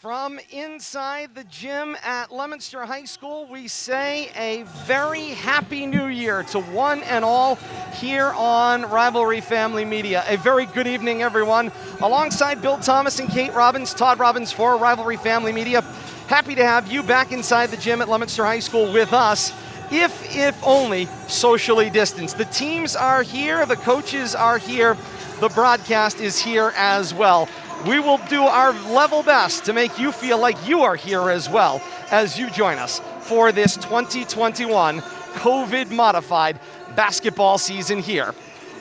From inside the gym at Leominster High School, we say a very happy new year to one and all here on Rivalry Family Media. A very good evening, everyone. Alongside Bill Thomas and Kate Robbins, Todd Robbins for Rivalry Family Media. Happy to have you back inside the gym at Leominster High School with us, if only socially distanced. The teams are here, the coaches are here, the broadcast is here as well. We will do our level best to make you feel like you are here as well as you join us for this 2021 COVID-modified basketball season here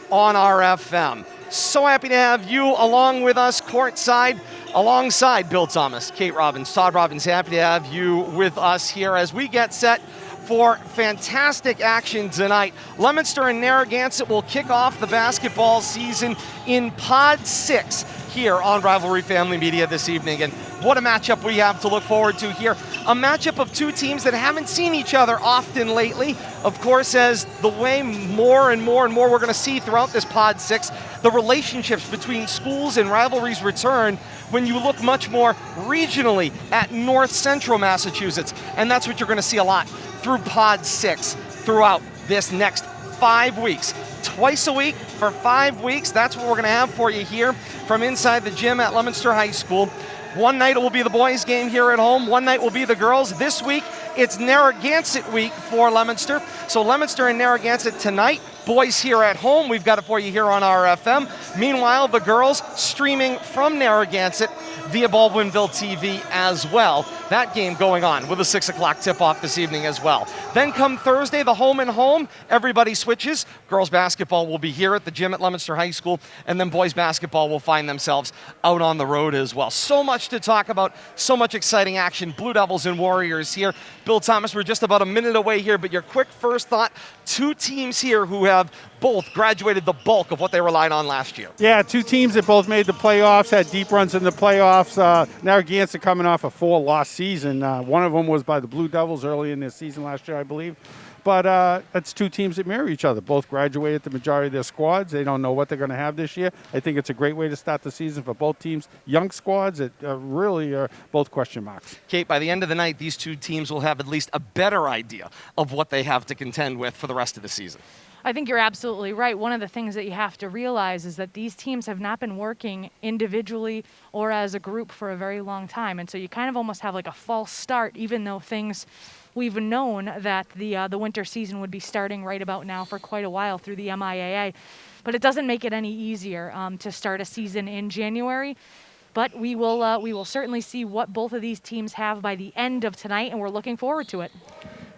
on RFM. So happy to have you along with us courtside, alongside Bill Thomas, Kate Robbins, Todd Robbins. Happy to have you with us here as we get set for fantastic action tonight. Leominster and Narragansett will kick off the basketball season in Pod 6 here on Rivalry Family Media this evening. And what a matchup we have to look forward to here. A matchup of two teams that haven't seen each other often lately. Of course, as the way more and more we're going to see throughout this Pod 6, the relationships between schools and rivalries return when you look much more regionally at North Central Massachusetts. And that's what you're going to see a lot through Pod 6 throughout this next 5 weeks. Twice a week for 5 weeks. That's what we're going to have for you here from inside the gym at Leominster High School. One night it will be the boys' game here at home. One night will be the girls. This week, it's Narragansett week for Leominster. So Leominster and Narragansett tonight. Boys here at home. We've got it for you here on RFM. Meanwhile, the girls streaming from Narragansett via Baldwinville TV as well. That game going on with a 6 o'clock tip-off this evening as well. Then come Thursday, the home and home. Everybody switches. Girls basketball will be here at the gym at Leominster High School, and then boys basketball will find themselves out on the road as well. So much to talk about, so much exciting action. Blue Devils and Warriors here. Bill Thomas, we're just about a minute away here, but your quick first thought, two teams here who have both graduated the bulk of what they relied on last year. Yeah, two teams that both made the playoffs, had deep runs in the playoffs. Narragansett coming off a 4-loss season. One of them was by the Blue Devils early in their season last year, I believe. But it's two teams that mirror each other. Both graduated the majority of their squads. They don't know what they're going to have this year. I think it's a great way to start the season for both teams. Young squads that really are both question marks. Kate, by the end of the night, these two teams will have at least a better idea of what they have to contend with for the rest of the season. I think you're absolutely right. One of the things that you have to realize is that these teams have not been working individually or as a group for a very long time. And so you kind of almost have like a false start, even though we've known that the winter season would be starting right about now for quite a while through the MIAA. But it doesn't make it any easier to start a season in January. But we will certainly see what both of these teams have by the end of tonight, and we're looking forward to it.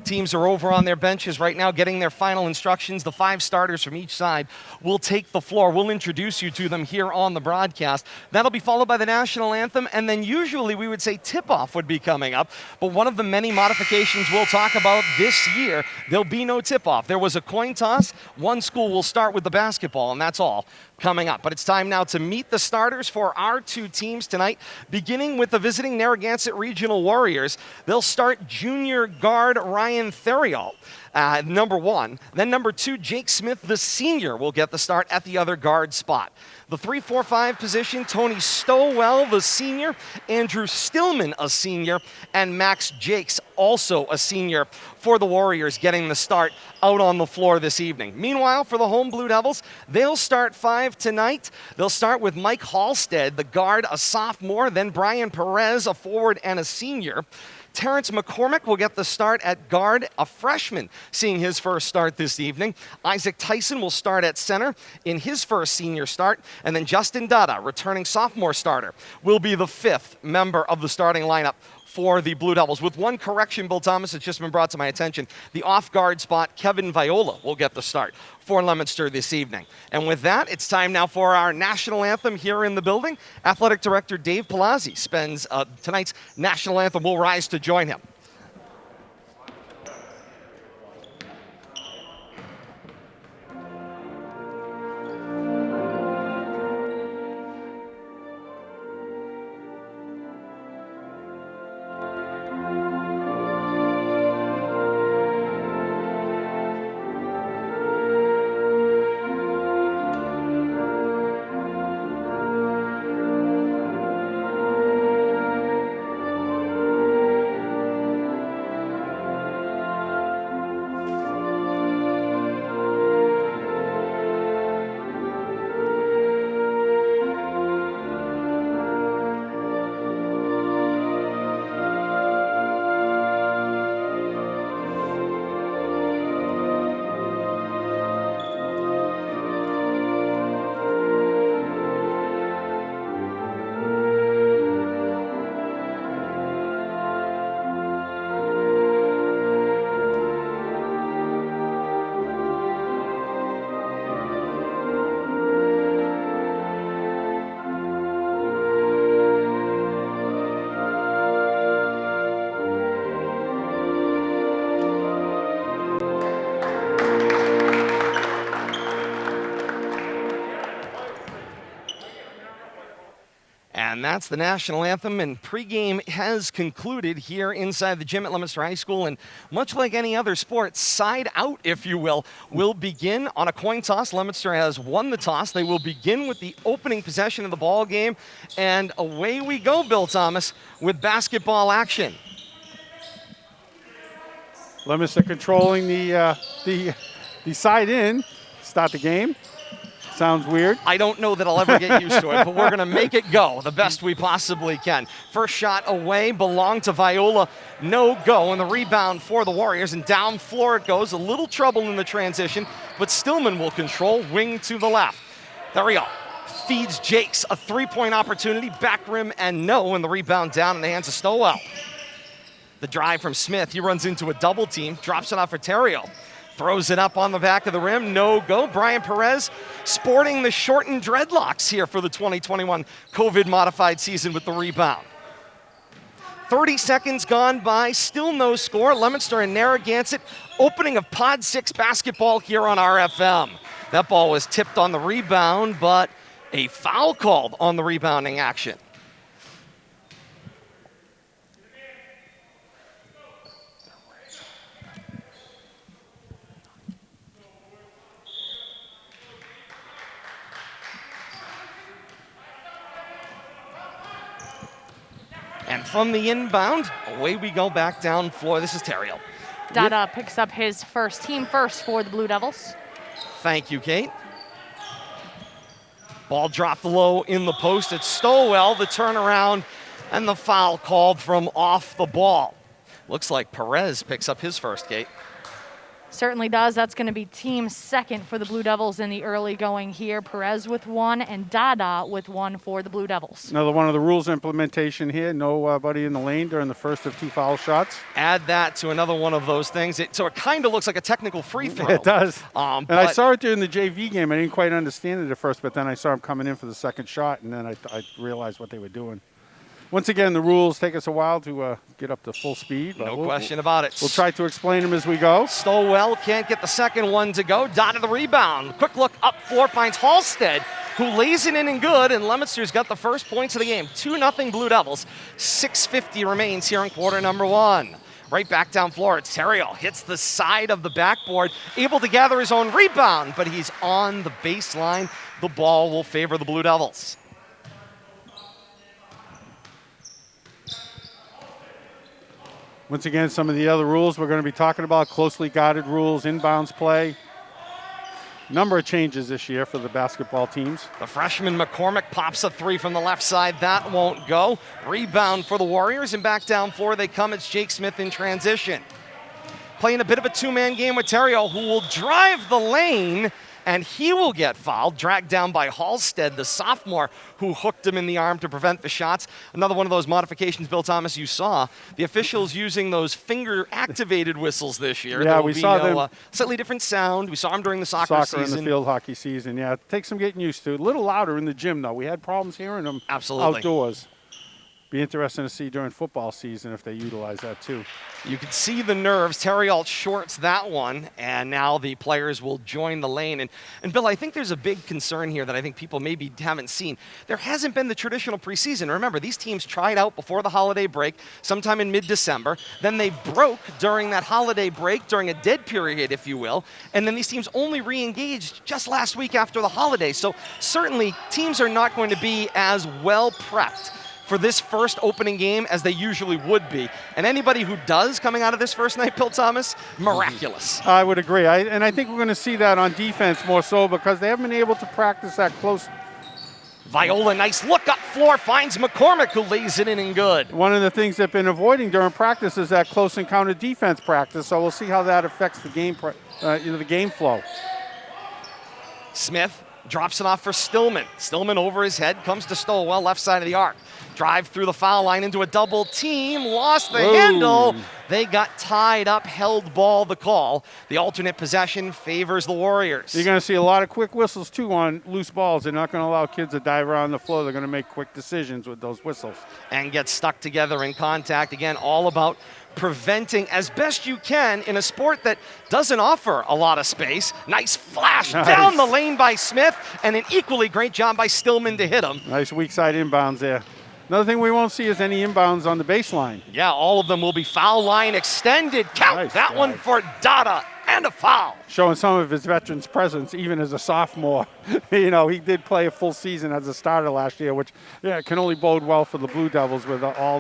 Teams are over on their benches right now getting their final instructions. The 5 starters from each side will take the floor. We'll introduce you to them here on the broadcast. That'll be followed by the national anthem, and then usually we would say tip-off would be coming up. But one of the many modifications we'll talk about this year, there'll be no tip-off. There was a coin toss. One school will start with the basketball, and that's all coming up. But it's time now to meet the starters for our two teams tonight, beginning with the visiting Narragansett Regional Warriors. They'll start junior guard Ryan Theriault, number 1. Then number 2, Jake Smith, the senior, will get the start at the other guard spot. The 3-4-5 position, Tony Stowell, the senior, Andrew Stillman, a senior, and Max Jakes, also a senior, for the Warriors getting the start out on the floor this evening. Meanwhile, for the home Blue Devils, they'll start 5 tonight. They'll start with Mike Halstead, the guard, a sophomore, then Brian Perez, a forward and a senior. Terrence McCormick will get the start at guard, a freshman seeing his first start this evening. Isaac Tyson will start at center in his first senior start. And then Justin Dada, returning sophomore starter, will be the 5th member of the starting lineup for the Blue Devils. With one correction, Bill Thomas, it's just been brought to my attention. The off-guard spot, Kevin Viola, will get the start for Leominster this evening. And with that, it's time now for our national anthem here in the building. Athletic Director Dave Palazzi spends tonight's national anthem. We'll rise to join him. And that's the national anthem, and pregame has concluded here inside the gym at Leominster High School. And much like any other sport, side out, if you will begin on a coin toss. Leominster has won the toss. They will begin with the opening possession of the ball game, and away we go, Bill Thomas, with basketball action. Leominster controlling the side in. Start the game. Sounds weird. I don't know that I'll ever get used to it, but we're going to make it go the best we possibly can. First shot away belonged to Viola. No go, and the rebound for the Warriors, and down floor it goes. A little trouble in the transition, but Stillman will control, wing to the left. There we go. Feeds Jakes a three-point opportunity, back rim and no, and the rebound down in the hands of Stowell. The drive from Smith, he runs into a double team, drops it off for Terrio. Throws it up on the back of the rim, no go. Brian Perez sporting the shortened dreadlocks here for the 2021 COVID-modified season with the rebound. 30 seconds gone by, still no score. Leominster and Narragansett, opening of Pod 6 basketball here on RFM. That ball was tipped on the rebound, but a foul called on the rebounding action. And from the inbound, away we go back down floor. This is Terrio. Dada picks up his team first for the Blue Devils. Thank you, Kate. Ball dropped low in the post. It's Stowell, the turnaround, and the foul called from off the ball. Looks like Perez picks up his first, Kate. Certainly does. That's going to be team second for the Blue Devils in the early going here. Perez with one and Dada with one for the Blue Devils. Another one of the rules implementation here. Nobody in the lane during the first of two foul shots. Add that to another one of those things. So it kind of looks like a technical free throw. It does. And I saw it during the JV game. I didn't quite understand it at first, but then I saw him coming in for the second shot, and then I realized what they were doing. Once again, the rules take us a while to get up to full speed. But no question about it. We'll try to explain them as we go. Stowell can't get the second one to go. Dada the rebound. Quick look up floor, finds Halstead, who lays it in and good, and Leominster's got the first points of the game. 2-0 Blue Devils. 6:50 remains here in quarter number one. Right back down floor, it's Terrio. Hits the side of the backboard, able to gather his own rebound, but he's on the baseline. The ball will favor the Blue Devils. Once again, some of the other rules we're going to be talking about, closely guarded rules, inbounds play. Number of changes this year for the basketball teams. The freshman McCormick pops a three from the left side. That won't go. Rebound for the Warriors, and back down floor they come. It's Jake Smith in transition. Playing a bit of a two-man game with Terrio, who will drive the lane, and he will get fouled, dragged down by Halstead, the sophomore, who hooked him in the arm to prevent the shots. Another one of those modifications, Bill Thomas, you saw. The officials using those finger-activated whistles this year. Yeah, we saw them. Slightly different sound. We saw them during the soccer season. In the field hockey season, yeah. It takes some getting used to. A little louder in the gym, though. We had problems hearing them outdoors. Be interesting to see during football season if they utilize that too. You can see the nerves. Terrio shorts that one, and now the players will join the lane. And Bill, I think there's a big concern here that I think people maybe haven't seen. There hasn't been the traditional preseason. Remember, these teams tried out before the holiday break, sometime in mid-December. Then they broke during that holiday break, during a dead period, if you will. And then these teams only re-engaged just last week after the holiday. So certainly teams are not going to be as well prepped for this first opening game as they usually would be. And anybody who does coming out of this first night, Bill Thomas, miraculous. I would agree. And I think we're going to see that on defense more so because they haven't been able to practice that close. Viola, nice look up floor, finds McCormick, who lays it in and good. One of the things they've been avoiding during practice is that close encounter defense practice, so we'll see how that affects the game, the game flow. Smith drops it off for Stillman. Stillman over his head, comes to Stowell, left side of the arc. Drive through the foul line into a double team, lost the handle. They got tied up, held ball the call. The alternate possession favors the Warriors. You're going to see a lot of quick whistles, too, on loose balls. They're not going to allow kids to dive around the floor. They're going to make quick decisions with those whistles. And get stuck together in contact. Again, all about preventing as best you can in a sport that doesn't offer a lot of space. Nice flash down the lane by Smith, and an equally great job by Stillman to hit him. Nice weak side inbounds there. Another thing we won't see is any inbounds on the baseline. Yeah, all of them will be foul line extended. Count Nice that guy. one for Dada, and a foul. Showing some of his veterans' presence, even as a sophomore. You know, he did play a full season as a starter last year, which can only bode well for the Blue Devils with all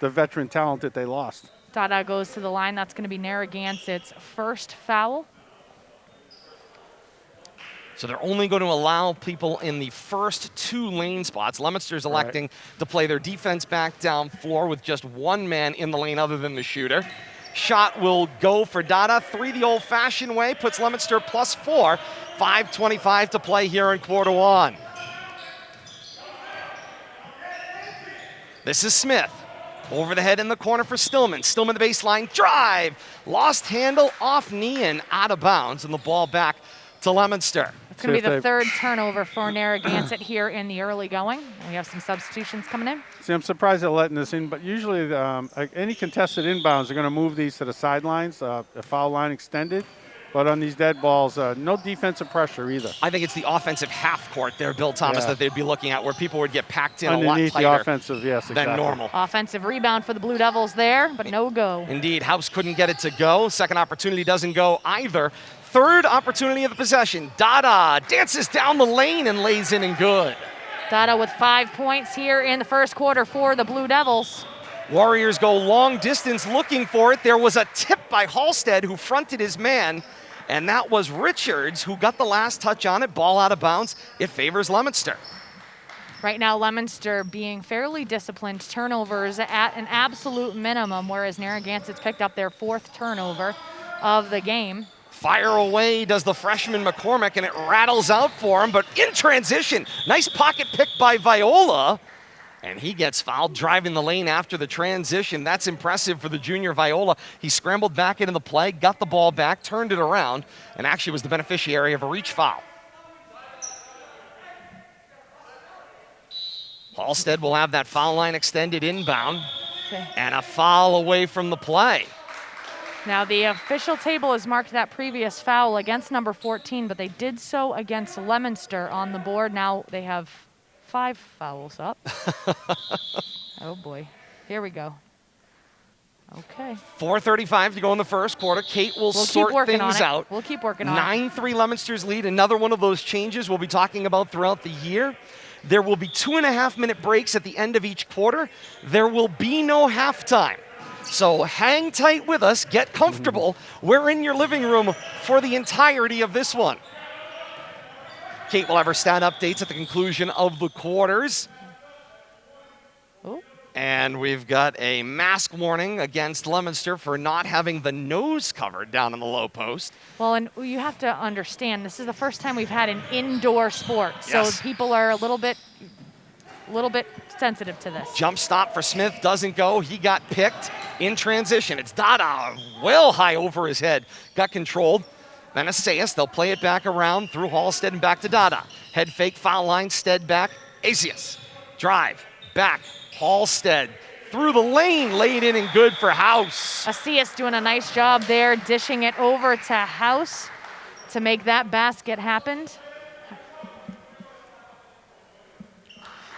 the veteran talent that they lost. Dada goes to the line. That's going to be Narragansett's first foul. So they're only going to allow people in the first 2 lane spots. Leominster's electing to play their defense back down floor with just 1 man in the lane other than the shooter. Shot will go for Dada. 3 the old-fashioned way, puts Leominster +4. 5:25 to play here in quarter 1. This is Smith. Over the head in the corner for Stillman. Stillman the baseline drive. Lost handle, off knee, and out of bounds. And the ball back to Leominster. It's going to be the 3rd turnover for Narragansett here in the early going. We have some substitutions coming in. See, I'm surprised they're letting this in, but usually any contested inbounds are going to move these to the sidelines, the foul line extended. But on these dead balls, no defensive pressure either. I think it's the offensive half court there, Bill Thomas, that they'd be looking at, where people would get packed in Underneath a lot tighter the offensive, yes, than exactly. normal. Offensive rebound for the Blue Devils there, but no go. Indeed, House couldn't get it to go. Second opportunity doesn't go either. 3rd opportunity of the possession. Dada dances down the lane and lays in and good. Dada with 5 points here in the first quarter for the Blue Devils. Warriors go long distance looking for it. There was a tip by Halstead who fronted his man, and that was Richards who got the last touch on it. Ball out of bounds. It favors Leominster. Right now, Leominster being fairly disciplined. Turnovers at an absolute minimum, whereas Narragansett's picked up their 4th turnover of the game. Fire away does the freshman McCormick, and it rattles out for him, but in transition, nice pocket pick by Viola, and he gets fouled driving the lane after the transition. That's impressive for the junior Viola. He scrambled back into the play, got the ball back, turned it around, and actually was the beneficiary of a reach foul. Halstead will have that foul line extended inbound, and a foul away from the play. Now, the official table has marked that previous foul against number 14, but they did so against Leominster on the board. Now they have 5 fouls up. Oh, boy. Here we go. Okay. 4:35 to go in the first quarter. Kate will sort things out. We'll keep working on it. 9-3 Leominster's lead. Another one of those changes we'll be talking about throughout the year. There will be 2.5-minute breaks at the end of each quarter. There will be no halftime. So hang tight with us, get comfortable. We're in your living room for the entirety of this one. Kate will have her stat updates at the conclusion of the quarters. Oh. And we've got a mask warning against Leominster for not having the nose covered down in the low post. Well, and you have to understand, this is the first time we've had an indoor sport. So Yes. people are a little bit sensitive to this. Jump stop for Smith doesn't go. He got picked in transition. It's Dada, well high over his head. Got controlled. Then Assayas, they'll play it back around through Halstead and back to Dada. Head fake, foul line, Stead back. Asius, drive, back, Halstead. Through the lane, laid in and good for House. Asias doing a nice job there, dishing it over to House to make that basket happen.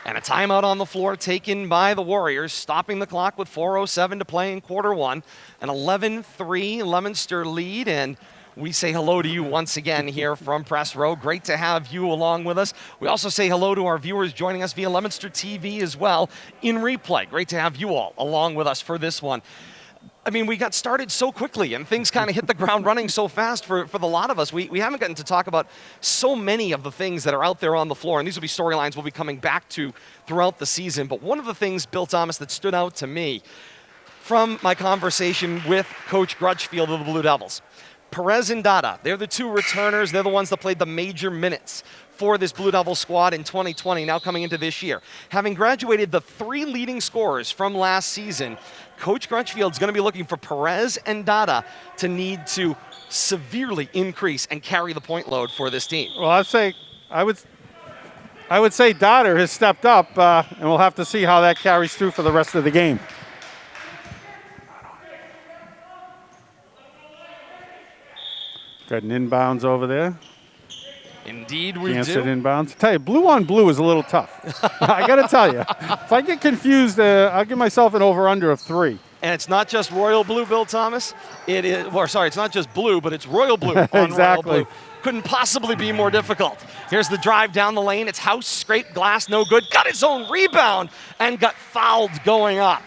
And a timeout on the floor taken by the Warriors, stopping the clock with 4:07 to play in quarter 1. An 11-3 Leominster lead, and we say hello to you once again here from Press Row. Great to have you along with us. We also say hello to our viewers joining us via Leominster TV as well in replay. Great to have you all along with us for this one. I mean, we got started so quickly and things kind of hit the ground running so fast for the lot of us. We haven't gotten to talk about so many of the things that are out there on the floor, and these will be storylines we'll be coming back to throughout the season. But one of the things, Bill Thomas, that stood out to me from my conversation with Coach Grutchfield of the Blue Devils, Perez and Dada, they're the 2 returners. They're the ones that played the major minutes for this Blue Devil squad in 2020, now coming into this year. Having graduated the 3 leading scorers from last season, Coach Grutchfield's going to be looking for Perez and Dada to need to severely increase and carry the point load for this team. Well, I would say Dada has stepped up, and we'll have to see how that carries through for the rest of the game. Got an inbounds over there. Indeed we Gansett do. inbounds. I tell you, blue on blue is a little tough. I got to tell you. If I get confused, I'll give myself an over-under of 3. And it's not just royal blue, Bill Thomas. It is, well, sorry, it's not just blue, but it's royal blue on Exactly. royal blue. Couldn't possibly be more difficult. Here's the drive down the lane. It's House, scraped glass, no good. Got his own rebound and got fouled going up.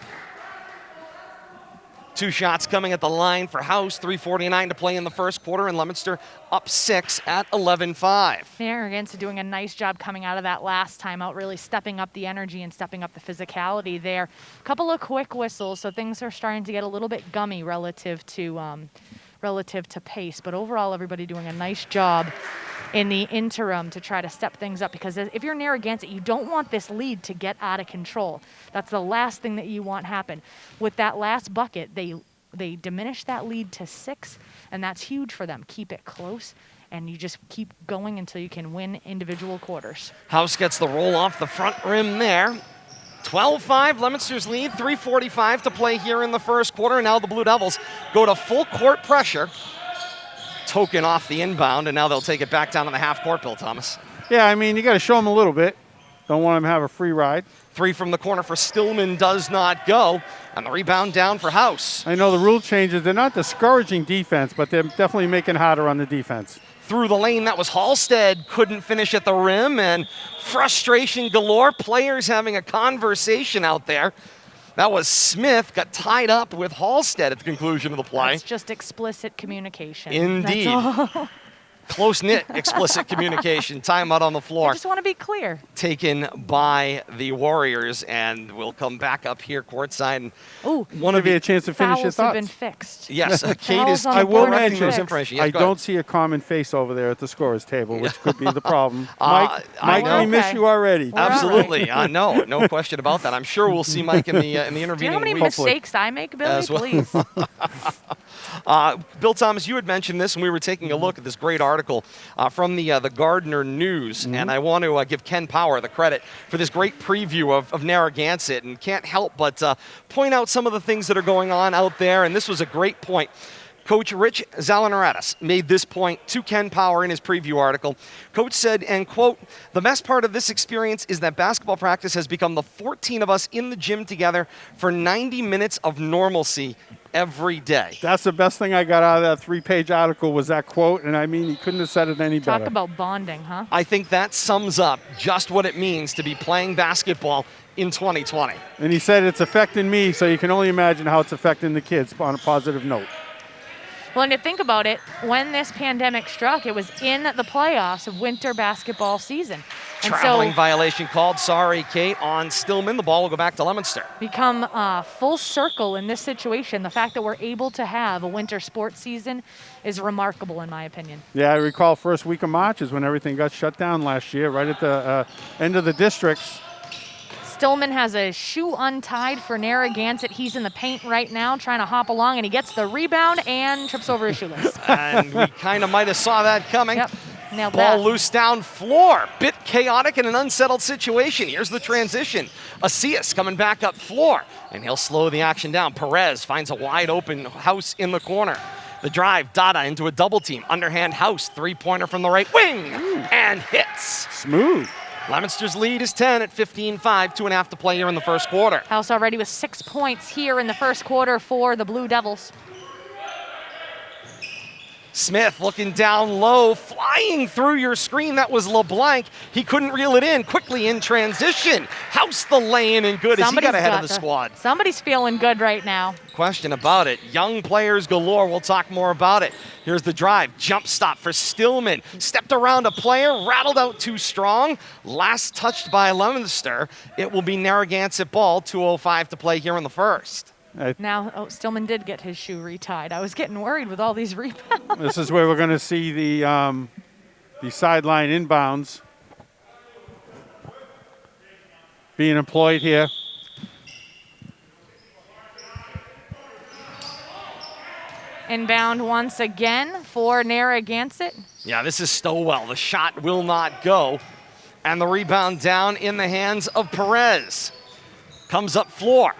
2 shots coming at the line for House. 3:49 to play in the first quarter, and Leominster up 6 at 11-5. Narragansett doing a nice job coming out of that last timeout, really stepping up the energy and stepping up the physicality there. A couple of quick whistles, so things are starting to get a little bit gummy relative to pace. But overall, everybody doing a nice job in the interim to try to step things up, because if you're Narragansett, you don't want this lead to get out of control. That's the last thing that you want happen. With that last bucket, they diminish that lead to 6, and that's huge for them. Keep it close, and you just keep going until you can win individual quarters. House gets the roll off the front rim there. 12-5, Leominster's lead, 3:45 to play here in the first quarter. Now the Blue Devils go to full court pressure. Token off the inbound, and now they'll take it back down on the half court, Bill Thomas. Yeah, I mean, you got to show them a little bit. Don't want them to have a free ride. 3 from the corner for Stillman does not go, and the rebound down for House. I know the rule changes, they're not discouraging defense, but they're definitely making harder on the defense. Through the lane, that was Halstead, couldn't finish at the rim, and frustration galore. Players having a conversation out there. That was Smith, got tied up with Halstead at the conclusion of the play. It's just explicit communication. Indeed. That's all. Close-knit, explicit communication. Timeout on the floor. I just want to be clear. Taken by the Warriors, and we'll come back up here courtside. And Ooh, one of Give you the a chance to finish your fouls have thoughts. been fixed. yes, Kate Fouls is on the I will board have been mention, those fixed. information. Yes, I go ahead. don't see a common face over there at the scorer's table, which could be the problem. Mike, I Mike, know. we miss Okay. you already. We're all right. Absolutely. No question about that. I'm sure we'll see Mike in the Do you know intervening how many weeks. mistakes I make, Billy? As well. Please. Bill Thomas, you had mentioned this when we were taking a look at this great article from the Gardner News, and I want to give Ken Power the credit for this great preview of Narragansett, and can't help but point out some of the things that are going on out there, and this was a great point. Coach Rich Zalanaradis made this point to Ken Power in his preview article. Coach said, and quote, "The best part of this experience is that basketball practice has become the 14 of us in the gym together for 90 minutes of normalcy every day." That's the best thing I got out of that 3-page article was that quote, and I mean, he couldn't have said it any Talk better. about bonding, huh? I think that sums up just what it means to be playing basketball in 2020. And he said it's affecting me, so you can only imagine how it's affecting the kids on a positive note. Well, and to think about it, when this pandemic struck, it was in the playoffs of winter basketball season. And Traveling so violation called, sorry, Kate, on Stillman. The ball will go back to Leominster. become full circle in this situation. The fact that we're able to have a winter sports season is remarkable, in my opinion. Yeah, I recall first week of March is when everything got shut down last year, right at the end of the districts. Stillman has a shoe untied for Narragansett. He's in the paint right now trying to hop along, and he gets the rebound and trips over his shoelace. And we kind of might have saw that coming. Yep, nailed Ball that. loose down floor. Bit chaotic in an unsettled situation. Here's the transition. Asias coming back up floor, and he'll slow the action down. Perez finds a wide open House in the corner. The drive, Dada into a double team. Underhand House, 3-pointer from the right wing, and hits. Smooth. Leominster's lead is 10 at 15-5, 2.5 to play here in the first quarter. House already with 6 points here in the first quarter for the Blue Devils. Smith looking down low, flying through your screen. That was LeBlanc. He couldn't reel it in. Quickly in transition. House the lay-in and good as he got ahead of the squad. Somebody's feeling good right now. Question about it. Young players galore. We'll talk more about it. Here's the drive. Jump stop for Stillman. Stepped around a player, rattled out too strong. Last touched by Leominster. It will be Narragansett ball, 2:05 to play here in the first. Now, Stillman did get his shoe retied. I was getting worried with all these rebounds. This is where we're going to see the sideline inbounds being employed here. Inbound once again for Narragansett. Yeah, this is Stowell. The shot will not go. And the rebound down in the hands of Perez. Comes up floor.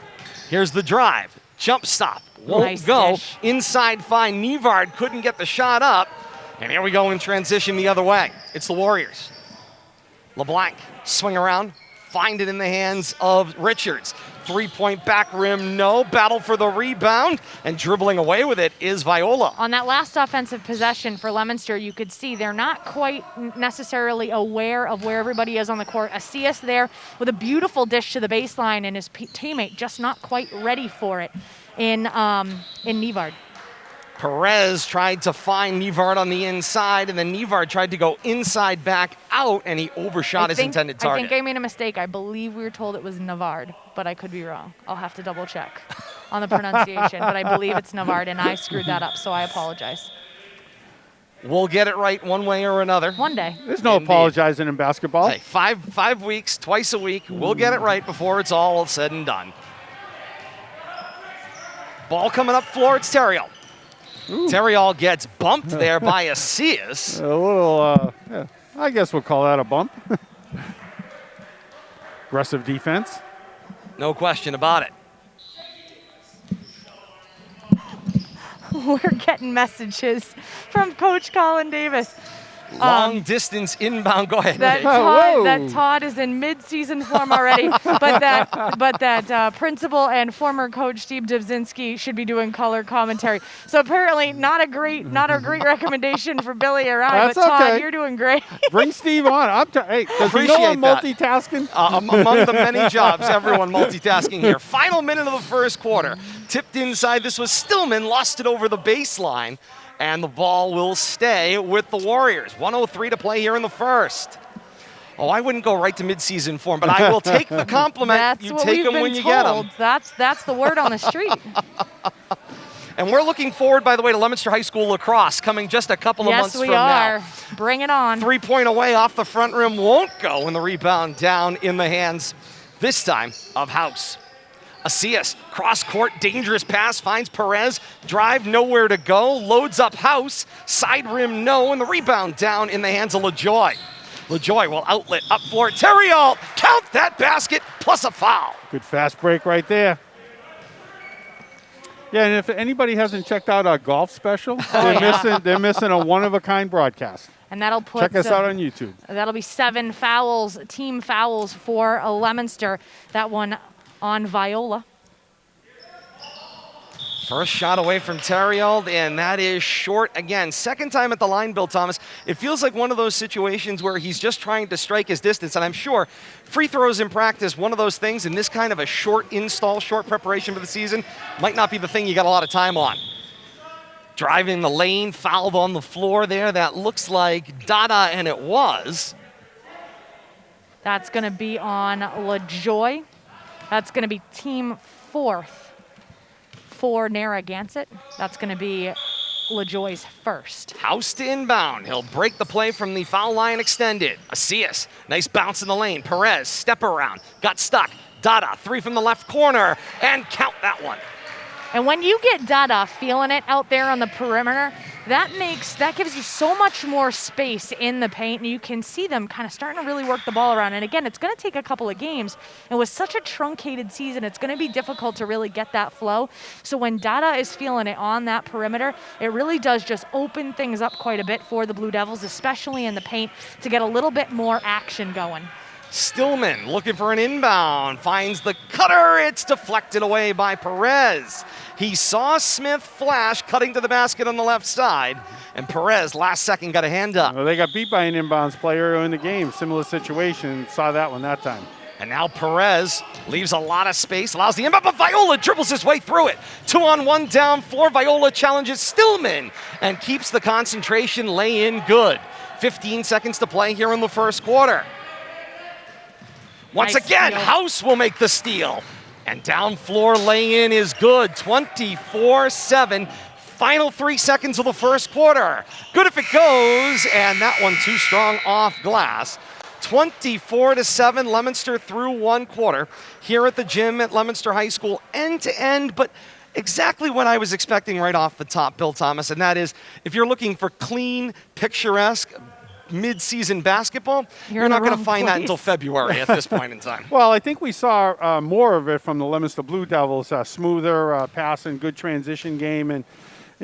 Here's the drive. Jump stop. Won't Nice go. dish. Inside fine. Nevard couldn't get the shot up. And here we go in transition the other way. It's the Warriors. LeBlanc, swing around, find it in the hands of Richards. 3-point back rim, no. Battle for the rebound, and dribbling away with it is Viola. On that last offensive possession for Leominster, you could see they're not quite necessarily aware of where everybody is on the court. Asias there with a beautiful dish to the baseline, and his teammate just not quite ready for it in Nivard. Perez tried to find Nivard on the inside, and then Nivard tried to go inside back out, and he overshot his intended target. I think I made a mistake. I believe we were told it was Navard, but I could be wrong. I'll have to double check on the pronunciation, but I believe it's Navard, and I screwed that up, so I apologize. We'll get it right one way or another. One day. There's no apologizing in basketball. Hey, five weeks, twice a week. We'll get it right before it's all said and done. Ball coming up floor. It's Terrill. Terrill gets bumped there by Asias. A little, yeah, I guess we'll call that a bump. Aggressive defense. No question about it. We're getting messages from Coach Colin Davis. Long distance inbound. Go ahead. That Dave. Todd is in mid-season form already, but that principal and former coach Steve Dubzinski should be doing color commentary. So apparently not a great recommendation for Billy or I. That's but Todd, okay. you're doing great. Bring Steve on. Hey, does he know Appreciate I'm that. multitasking? Among the many jobs, everyone multitasking here. Final minute of the first quarter. Tipped inside. This was Stillman. Lost it over the baseline. And the ball will stay with the Warriors. 1:03 to play here in the first. Oh, I wouldn't go right to midseason form, but I will take the compliment. That's You what take we've them been when you told. get them. That's the word on the street. And we're looking forward, by the way, to Leominster High School lacrosse coming just a couple of months Yes, we from are. now. Bring it on. 3-point away off the front rim won't go, and the rebound down in the hands, this time, of House. Asias, cross-court, dangerous pass, finds Perez, drive, nowhere to go, loads up House, side rim, no, and the rebound down in the hands of LaJoy. LaJoy will outlet up floor. Terrill, count that basket, plus a foul. Good fast break right there. Yeah, and if anybody hasn't checked out our golf special, they're missing a one-of-a-kind broadcast. And that'll put Check us out on YouTube. That'll be 7 fouls, team fouls for Leominster. That one on Viola. First shot away from Terrill, and that is short again. Second time at the line, Bill Thomas. It feels like one of those situations where he's just trying to strike his distance, and I'm sure free throws in practice, one of those things, and this kind of a short install, short preparation for the season, might not be the thing you got a lot of time on. Driving the lane, fouled on the floor there. That looks like Dada, and it was. That's going to be on LaJoy. That's going to be team 4th for Narragansett. That's going to be LaJoy's first. House to inbound. He'll break the play from the foul line extended. Asias, nice bounce in the lane. Perez, step around, got stuck. Dada, 3 from the left corner, and count that one. And when you get Dada feeling it out there on the perimeter, that gives you so much more space in the paint, and you can see them kind of starting to really work the ball around. And again, it's going to take a couple of games. And with such a truncated season, it's going to be difficult to really get that flow. So when Dada is feeling it on that perimeter, it really does just open things up quite a bit for the Blue Devils, especially in the paint, to get a little bit more action going. Stillman looking for an inbound, finds the cutter. It's deflected away by Perez. He saw Smith flash, cutting to the basket on the left side, and Perez last second got a hand up. Well, they got beat by an inbounds player in the game. Similar situation. Saw that one that time. And now Perez leaves a lot of space, allows the inbound, but Viola dribbles his way through it. 2-on-1 down floor. Viola challenges Stillman and keeps the concentration lay in good. 15 seconds to play here in the first quarter. Once Nice again, steal. House will make the steal. And down floor lay-in is good, 24-7. Final 3 seconds of the first quarter. Good if it goes, and that one too strong off glass. 24-7, Leominster through one quarter here at the gym at Leominster High School, end to end, but exactly what I was expecting right off the top, Bill Thomas, and that is if you're looking for clean, picturesque, mid-season basketball, you're not going to find that until February at this point in time. Well, I think we saw more of it from the Leominster Blue Devils. Smoother passing, good transition game, and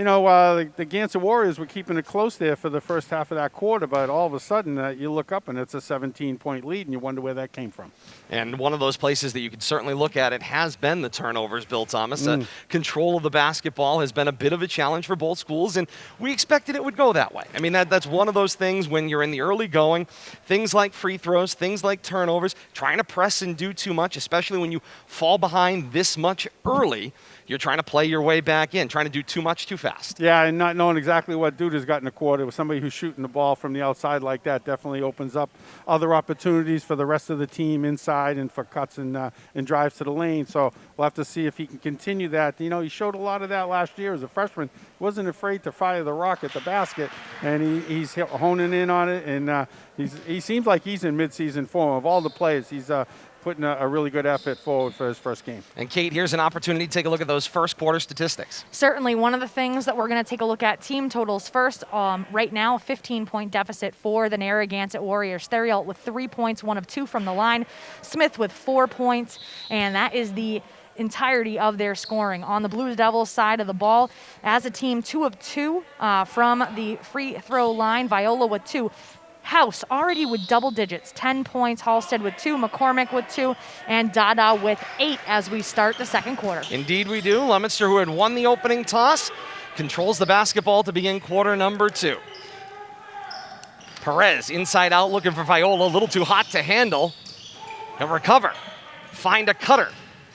the Gansett Warriors were keeping it close there for the first half of that quarter, but all of a sudden you look up and it's a 17-point lead, and you wonder where that came from. And one of those places that you can certainly look at it has been the turnovers, Bill Thomas. Control of the basketball has been a bit of a challenge for both schools, and we expected it would go that way. I mean, that's one of those things when you're in the early going, things like free throws, things like turnovers, trying to press and do too much, especially when you fall behind this much early. You're trying to play your way back in, trying to do too much too fast. Yeah, and not knowing exactly what Duda's got in the quarter. With somebody who's shooting the ball from the outside like that definitely opens up other opportunities for the rest of the team inside and for cuts and drives to the lane. So we'll have to see if he can continue that. He showed a lot of that last year as a freshman. He wasn't afraid to fire the rock at the basket, and he's honing in on it. And he seems like he's in midseason form. Of all the players, he's putting a really good effort forward for his first game. And Kate, here's an opportunity to take a look at those first quarter statistics. Certainly, one of the things that we're going to take a look at, team totals first. Right now, 15-point deficit for the Narragansett Warriors. Theriault with 3 points, 1 of 2 from the line. Smith with 4 points, and that is the entirety of their scoring. On the Blue Devils side of the ball, as a team, 2 of 2 from the free throw line. Viola with 2. House already with double digits, 10 points. Halstead with 2, McCormick with 2, and Dada with 8 as we start the second quarter. Indeed we do. Leominster, who had won the opening toss, controls the basketball to begin quarter number 2. Perez inside out looking for Viola, a little too hot to handle. He'll recover, find a cutter.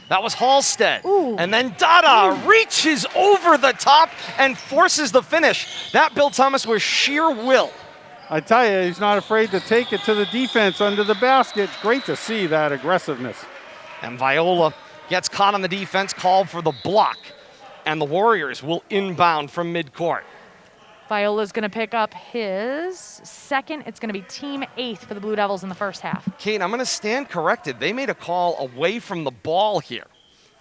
That was Halstead. Ooh. And then Dada reaches over the top and forces the finish. That, Bill Thomas, was sheer will. I tell you, he's not afraid to take it to the defense under the basket. Great to see that aggressiveness. And Viola gets caught on the defense, called for the block. And the Warriors will inbound from midcourt. Viola's going to pick up his second. It's going to be team 8th for the Blue Devils in the first half. Kate, I'm going to stand corrected. They made a call away from the ball here.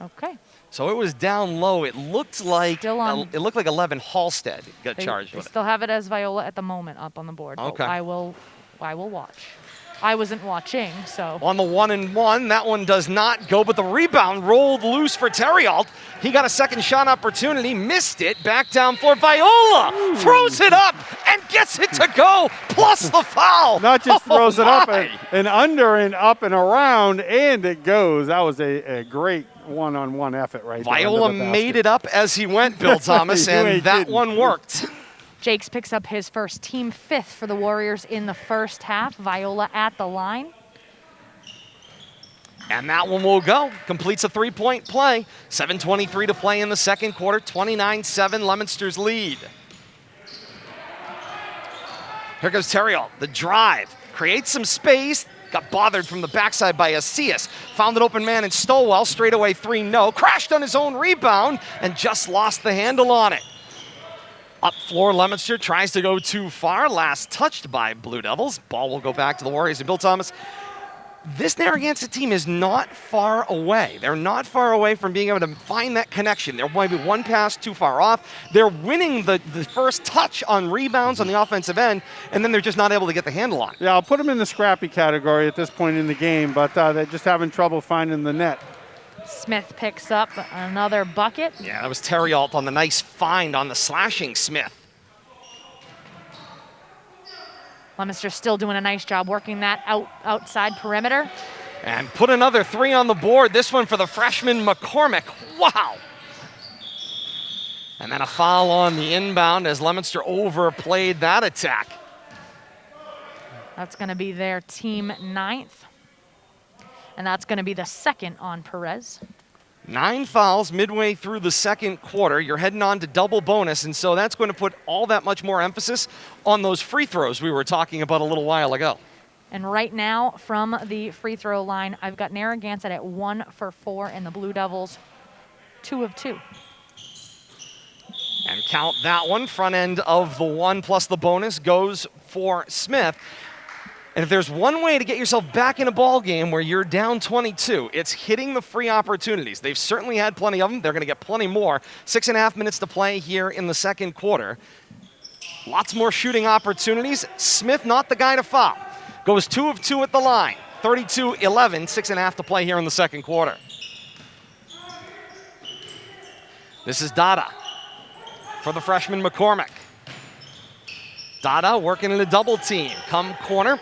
Okay. So it was down low. It looked like 11 Halstead got charged They with it. still have it as Viola at the moment up on the board. Okay. But I will watch. I wasn't watching, so. On the 1-and-1, that one does not go, but the rebound rolled loose for Theriault. He got a second shot opportunity, missed it, back down for Viola. Throws it up and gets it to go, plus the foul. Not just throws it up my. and under and up and around, and it goes. That was a great one-on-one effort right there. Viola made it up as he went, Bill Thomas, and that one worked. Jakes picks up his first, team 5th for the Warriors in the first half. Viola at the line. And that one will go. Completes a 3-point play. 7:23 to play in the second quarter. 29-7, Leominster's lead. Here goes Theriault. The drive. Creates some space. Got bothered from the backside by Asias. Found an open man in Stowell. Straightaway 3, no. Crashed on his own rebound and just lost the handle on it. Up floor, Leominster tries to go too far. Last touched by Blue Devils. Ball will go back to the Warriors. And Bill Thomas, this Narragansett team is not far away. They're not far away from being able to find that connection. There might be one pass too far off. They're winning the first touch on rebounds on the offensive end, and then they're just not able to get the handle on it. Yeah, I'll put them in the scrappy category at this point in the game, but they're just having trouble finding the net. Smith picks up another bucket. Yeah, that was Theriault on the nice find on the slashing Smith. Leominster still doing a nice job working that outside perimeter. And put another 3 on the board. This one for the freshman McCormick. Wow. And then a foul on the inbound as Leominster overplayed that attack. That's going to be their team 9th. And that's going to be the second on Perez. 9 fouls midway through the second quarter. You're heading on to double bonus, and so that's going to put all that much more emphasis on those free throws we were talking about a little while ago. And right now, from the free throw line, I've got Narragansett at 1 for 4, and the Blue Devils 2 of 2. And count that one. Front end of the 1 plus the bonus goes for Smith. And if there's one way to get yourself back in a ball game where you're down 22, it's hitting the free opportunities. They've certainly had plenty of them. They're going to get plenty more. 6.5 minutes to play here in the second quarter. Lots more shooting opportunities. Smith not the guy to foul. Goes 2 of 2 at the line. 32-11, 6.5 to play here in the second quarter. This is Dada. for the freshman McCormick. Dada working in a double team. Come corner.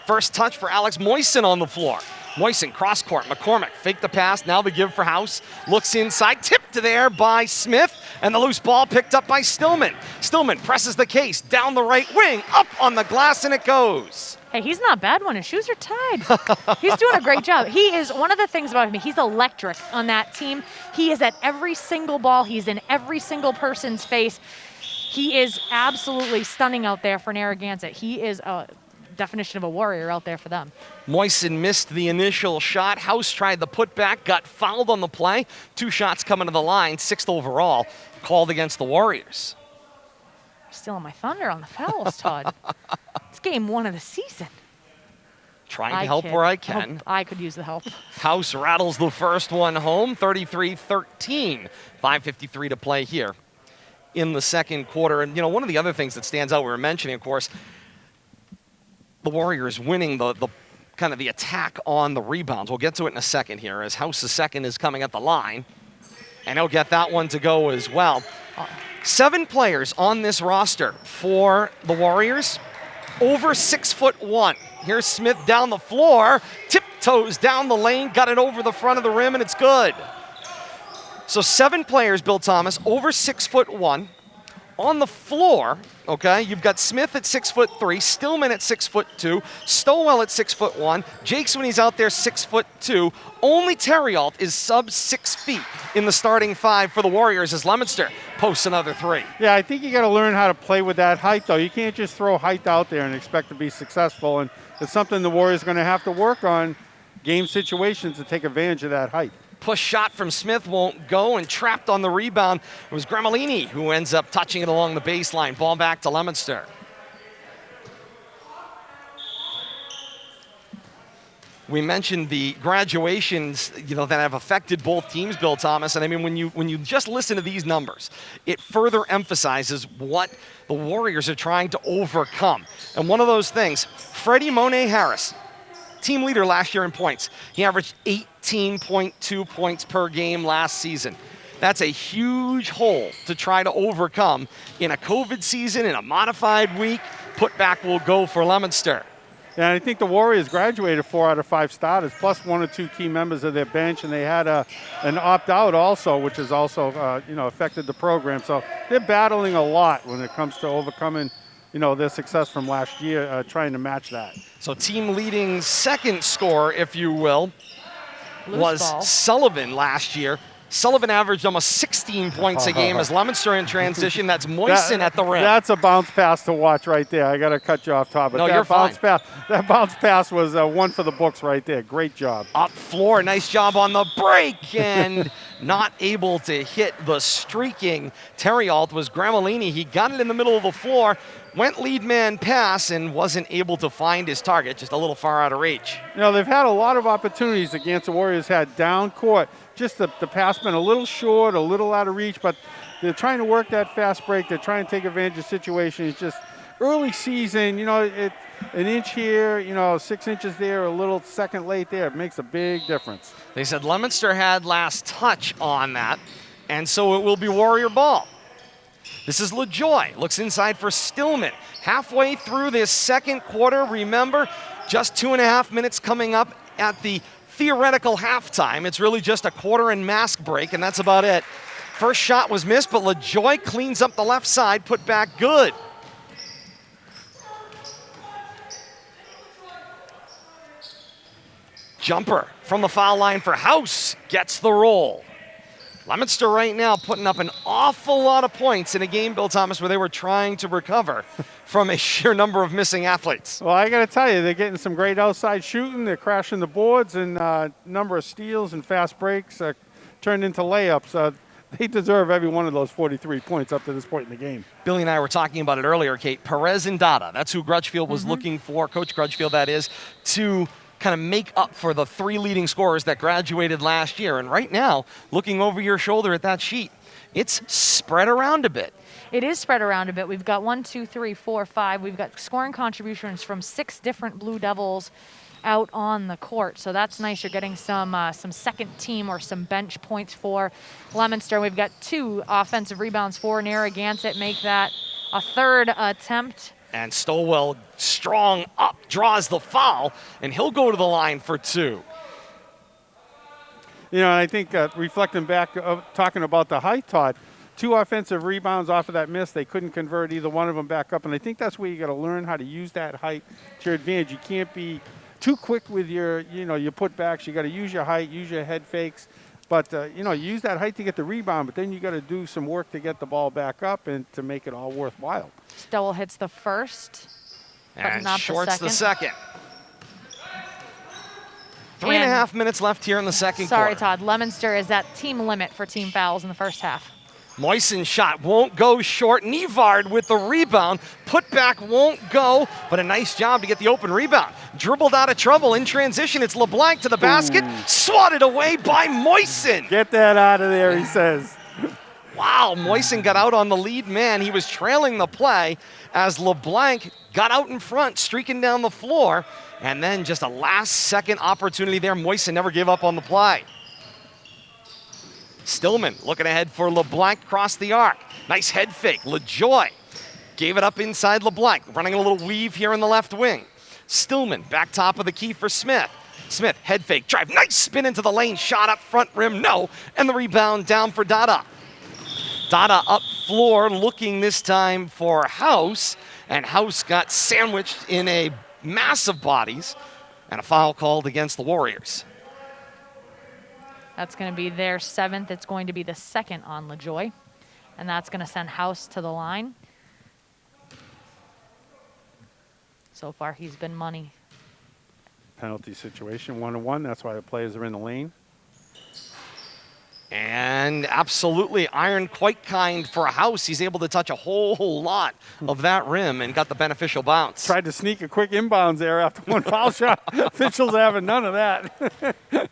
First touch for Alex Moisen on the floor. Moisen, cross court. McCormick, fake the pass. Now the give for House. Looks inside. Tipped there by Smith. And the loose ball picked up by Stillman. Stillman presses the case. Down the right wing. Up on the glass, and it goes. Hey, he's not bad when his shoes are tied. He's doing a great job. He is, one of the things about him, he's electric on that team. He is at every single ball. He's in every single person's face. He is absolutely stunning out there for Narragansett. He is a definition of a warrior out there for them. Moisen missed the initial shot. House tried the putback, got fouled on the play. 2 shots coming to the line, 6th overall, called against the Warriors. Stealing my thunder on the fouls, Todd. It's game 1 of the season. Trying to help where I can. I could use the help. House rattles the first one home, 33-13. 5:53 to play here in the second quarter. And, you know, one of the other things that stands out, we were mentioning, of course, the Warriors winning the kind of the attack on the rebounds. We'll get to it in a second here as House's second is coming at the line. And he'll get that one to go as well. 7 players on this roster for the Warriors, over 6'1". Here's Smith down the floor, tiptoes down the lane, got it over the front of the rim, and it's good. So 7 players, Bill Thomas, over 6'1". On the floor, okay, you've got Smith at 6'3", Stillman at 6'2", Stowell at 6'1", Jakes when he's out there 6'2". Only Terrialt is sub 6 feet in the starting 5 for the Warriors as Leominster posts another 3. Yeah, I think you got to learn how to play with that height, though. You can't just throw height out there and expect to be successful, and it's something the Warriors are going to have to work on game situations to take advantage of that height. Push shot from Smith won't go, and trapped on the rebound. It was Gremolini who ends up touching it along the baseline. Ball back to Leominster. We mentioned the graduations, you know, that have affected both teams, Bill Thomas. And I mean, when you just listen to these numbers, it further emphasizes what the Warriors are trying to overcome. And one of those things, Freddie Monet Harris, team leader last year in points. He averaged 18.2 points per game last season. That's a huge hole to try to overcome in a COVID season, in a modified week. Putback will go for Leominster. And I think the Warriors graduated 4 out of 5 starters, plus 1 or 2 key members of their bench, and they had an opt-out also, which has also affected the program. So they're battling a lot when it comes to overcoming their success from last year, trying to match that. So team leading second scorer, if you will, was Sullivan last year. Sullivan averaged almost 16 points a game as Leominster in transition. That's Moisen at the rim. That's a bounce pass to watch right there. I got to cut you off, Todd. But no, you're fine. That bounce pass was one for the books right there. Great job. Up floor, nice job on the break, and not able to hit the streaking Terrialt was Gremolini. He got it in the middle of the floor, went lead man pass, and wasn't able to find his target, just a little far out of reach. They've had a lot of opportunities against the Warriors, had down court. Just the pass been a little short, a little out of reach, but they're trying to work that fast break. They're trying to take advantage of situations. It's just early season, an inch here, 6 inches there, a little second late there. It makes a big difference. They said Leominster had last touch on that, and so it will be Warrior ball. This is LaJoy, looks inside for Stillman. Halfway through this second quarter, remember, just 2.5 minutes coming up at the theoretical halftime. It's really just a quarter and mask break, and that's about it. First shot was missed, but LaJoy cleans up the left side, put back good. Jumper from the foul line for House, gets the roll. Leominster right now putting up an awful lot of points in a game, Bill Thomas, where they were trying to recover from a sheer number of missing athletes. Well, I got to tell you, they're getting some great outside shooting. They're crashing the boards, and number of steals and fast breaks turned into layups. They deserve every one of those 43 points up to this point in the game. Billy and I were talking about it earlier, Kate. Perez and Dada, that's who Grudgefield was looking for, Coach Grudgefield that is, to kind of make up for the 3 leading scorers that graduated last year. And right now, looking over your shoulder at that sheet, it's spread around a bit. it is spread around a bit. We've got 1, 2, 3, 4, 5. We've got scoring contributions from 6 different Blue Devils out on the court. So that's nice. You're getting some second team or some bench points for Leominster. We've got 2 offensive rebounds for Narragansett. Make that a 3rd attempt. And Stowell strong up, draws the foul, and he'll go to the line for 2. You know, and I think reflecting back, talking about the height, Todd, 2 offensive rebounds off of that miss. They couldn't convert either one of them back up. And I think that's where you got to learn how to use that height to your advantage. You can't be too quick with your, your putbacks. You got to use your height, use your head fakes. But, use that height to get the rebound, but then you got to do some work to get the ball back up and to make it all worthwhile. Stowell hits the first, but and not Shorts the second. 3.5 minutes left here in the second Sorry, quarter. Todd. Leominster is at team limit for team fouls in the first half. Moisen's shot won't go short. Nevard with the rebound. Putback won't go, but a nice job to get the open rebound. Dribbled out of trouble in transition. It's LeBlanc to the basket. Swatted away by Moisen. Get that out of there, he says. Wow, Moisen got out on the lead man. He was trailing the play as LeBlanc got out in front, streaking down the floor. And then just a last-second opportunity there. Moisen never gave up on the play. Stillman looking ahead for LeBlanc across the arc. Nice head fake. LaJoy gave it up inside LeBlanc, running a little weave here in the left wing. Stillman back top of the key for Smith. Smith, head fake, drive, nice spin into the lane, shot up front rim, no, and the rebound down for Dada. Dada up floor, looking this time for House, and House got sandwiched in a mass of bodies, and a foul called against the Warriors. That's going to be their 7th. It's going to be the 2nd on LaJoy, and that's going to send House to the line. So far, he's been money. Penalty situation, 1-1. That's why the players are in the lane. And absolutely iron quite kind for a House. He's able to touch a whole lot of that rim and got the beneficial bounce. Tried to sneak a quick inbounds there after one foul shot. Officials having none of that.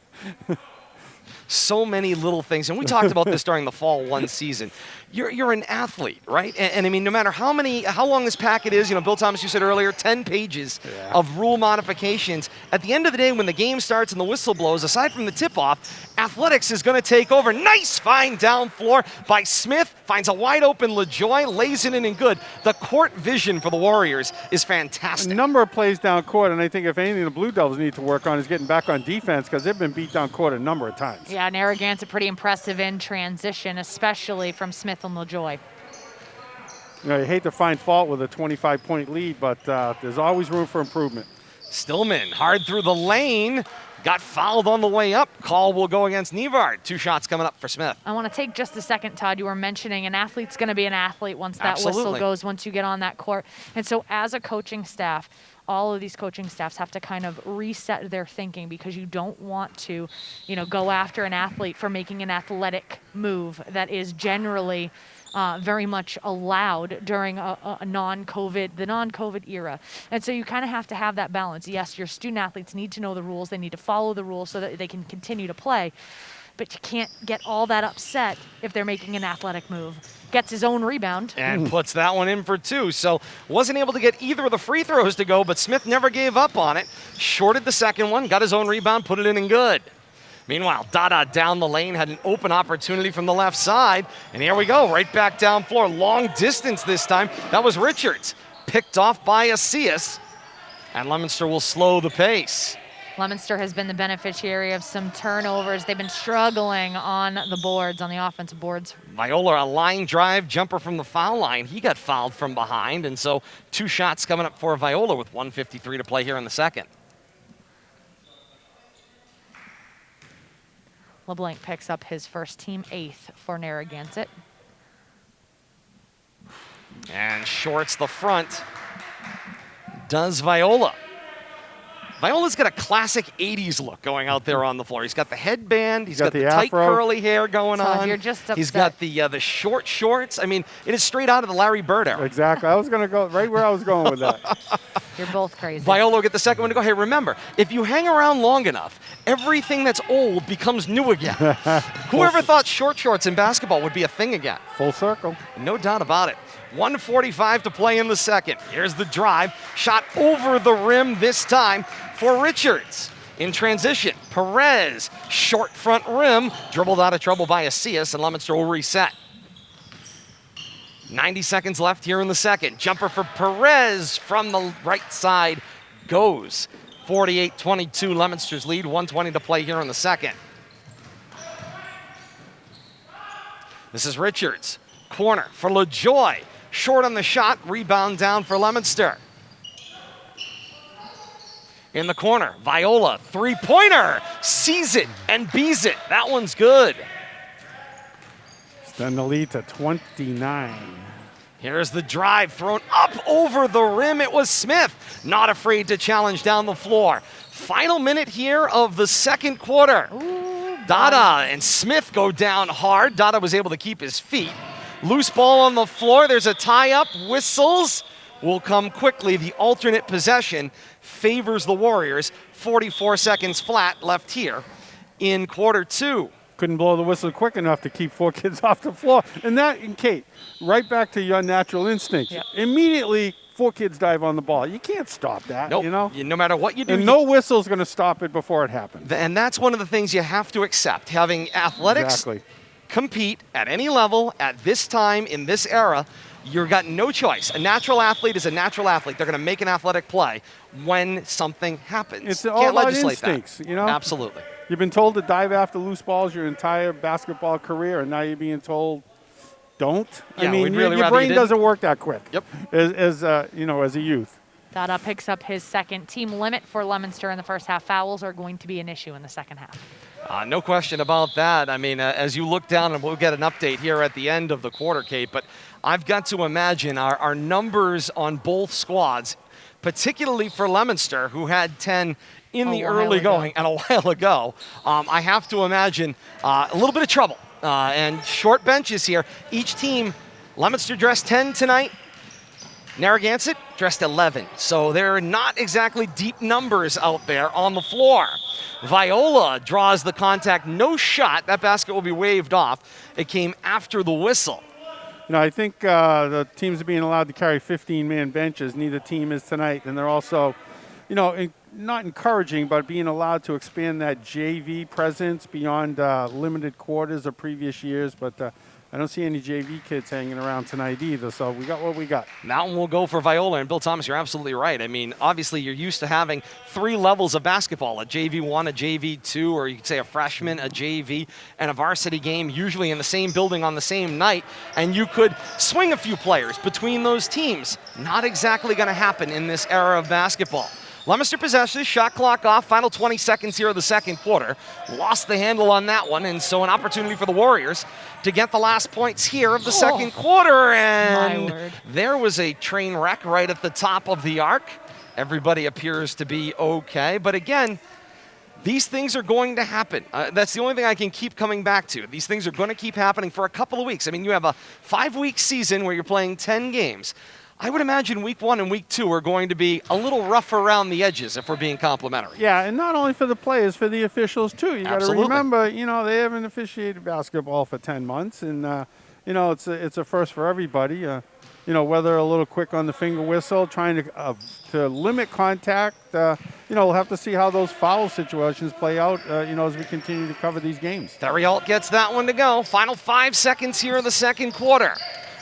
So many little things, and we talked about this during the fall 1 season. You're an athlete, right? And I mean, no matter how long this packet is, Bill Thomas, you said earlier, 10 pages of rule modifications. At the end of the day, when the game starts and the whistle blows, aside from the tip-off, athletics is going to take over. Nice find down floor by Smith, finds a wide open LaJoy, lays it in good. The court vision for the Warriors is fantastic. A number of plays down court, and I think if anything the Blue Devils need to work on is getting back on defense because they've been beat down court a number of times. Yeah, Narragansett pretty impressive in transition, especially from Smith and LaJoy. You hate to find fault with a 25-point lead, but there's always room for improvement. Stillman hard through the lane. Got fouled on the way up. Call will go against Nevard. 2 shots coming up for Smith. I want to take just a second, Todd. You were mentioning an athlete's going to be an athlete once that whistle goes, once you get on that court. And so as a coaching staff, all of these coaching staffs have to kind of reset their thinking because you don't want to, go after an athlete for making an athletic move that is generally very much allowed during the non-COVID era. And so you kind of have to have that balance. Yes, your student athletes need to know the rules. They need to follow the rules so that they can continue to play. But you can't get all that upset if they're making an athletic move. Gets his own rebound. And puts that one in for 2. So wasn't able to get either of the free throws to go, but Smith never gave up on it. Shorted the second one, got his own rebound, put it in good. Meanwhile, Dada down the lane had an open opportunity from the left side. And here we go, right back down floor. Long distance this time. That was Richards. Picked off by Asias. And Leominster will slow the pace. Leominster has been the beneficiary of some turnovers. They've been struggling on the boards, on the offensive boards. Viola, a line drive jumper from the foul line. He got fouled from behind. And so 2 shots coming up for Viola with 1:53 to play here in the second. LeBlanc picks up his first team 8th for Narragansett. And shorts the front. Does Viola. Viola's got a classic 80s look going out there on the floor. He's got the headband. He's got the tight afro. curly hair going Todd, on. you're just He's upset. got the short shorts. I mean, it is straight out of the Larry Bird era. Exactly. I was going to go right where I was going with that. You're both crazy. Viola will get the second one to go. Hey, remember, if you hang around long enough, everything that's old becomes new again. Whoever thought short shorts in basketball would be a thing again? Full circle. No doubt about it. 1:45 to play in the second. Here's the drive. Shot over the rim this time for Richards. In transition, Perez, short front rim, dribbled out of trouble by Asias, and Leominster will reset. 90 seconds left here in the second. Jumper for Perez from the right side goes. 48-22, Leominster's lead. 1:20 to play here in the second. This is Richards. Corner for LaJoy. Short on the shot. Rebound down for Leominster. In the corner, Viola, three-pointer. Sees it and bees it. That one's good. Extend the lead to 29. Here's the drive thrown up over the rim. It was Smith. Not afraid to challenge down the floor. Final minute here of the second quarter. Ooh, Dada and Smith go down hard. Dada was able to keep his feet. Loose ball on the floor. There's a tie-up. Whistles will come quickly. The alternate possession favors the Warriors. 44 seconds flat left here in quarter two. Couldn't blow the whistle quick enough to keep 4 kids off the floor. And that, and Kate, right back to your natural instincts. Yep. Immediately, 4 kids dive on the ball. You can't stop that, Nope. you know? No matter what you do. And no whistle's going to stop it before it happens. And that's one of the things you have to accept. Having athletics Exactly. compete at any level at this time in this era, you've got no choice. A natural athlete is a natural athlete. They're going to make an athletic play when something happens. It's Can't all about legislate instincts, that. you know? Absolutely. You've been told to dive after loose balls your entire basketball career, and now you're being told don't. Yeah, I mean, we'd really your rather you brain didn't. doesn't work that quick. Yep. As you know, as a youth. Dada picks up his second. Team limit for Leominster in the first half. Fouls are going to be an issue in the second half. No question about that. I mean, as you look down, and we'll get an update here at the end of the quarter, Kate, but I've got to imagine our numbers on both squads, particularly for Leominster, who had 10 in the early going and a while ago. I have to imagine a little bit of trouble and short benches here. Each team, Leominster dressed 10 tonight. Narragansett dressed 11. So they're not exactly deep numbers out there on the floor. Viola draws the contact. No shot. That basket will be waved off. It came after the whistle. You know, I think the teams are being allowed to carry 15-man benches. Neither team is tonight. And they're also, you know, not encouraging, but being allowed to expand that JV presence beyond limited quarters of previous years. But I don't see any JV kids hanging around tonight either. So we got what we got. That one will go for Viola. And Bill Thomas, you're absolutely right. I mean, obviously, you're used to having 3 levels of basketball, a JV1, a JV2, or you could say a freshman, a JV, and a varsity game, usually in the same building on the same night. And you could swing a few players between those teams. Not exactly going to happen in this era of basketball. Leominster possesses, shot clock off, final 20 seconds here of the second quarter. Lost the handle on that one, and so an opportunity for the Warriors to get the last points here of the second quarter. And there was a train wreck right at the top of the arc. Everybody appears to be okay, but again, these things are going to happen. That's the only thing I can keep coming back to. These things are going to keep happening for a couple of weeks. I mean, you have a 5-week season where you're playing 10 games. I would imagine week 1 and week 2 are going to be a little rough around the edges if we're being complimentary. Yeah, and not only for the players, for the officials too. You got to remember, you know, they haven't officiated basketball for 10 months, and you know, it's a first for everybody. You know, whether a little quick on the finger whistle, trying to limit contact. You know, we'll have to see how those foul situations play out. You know, as we continue to cover these games. Theriault gets that one to go. Final 5 seconds here of the second quarter.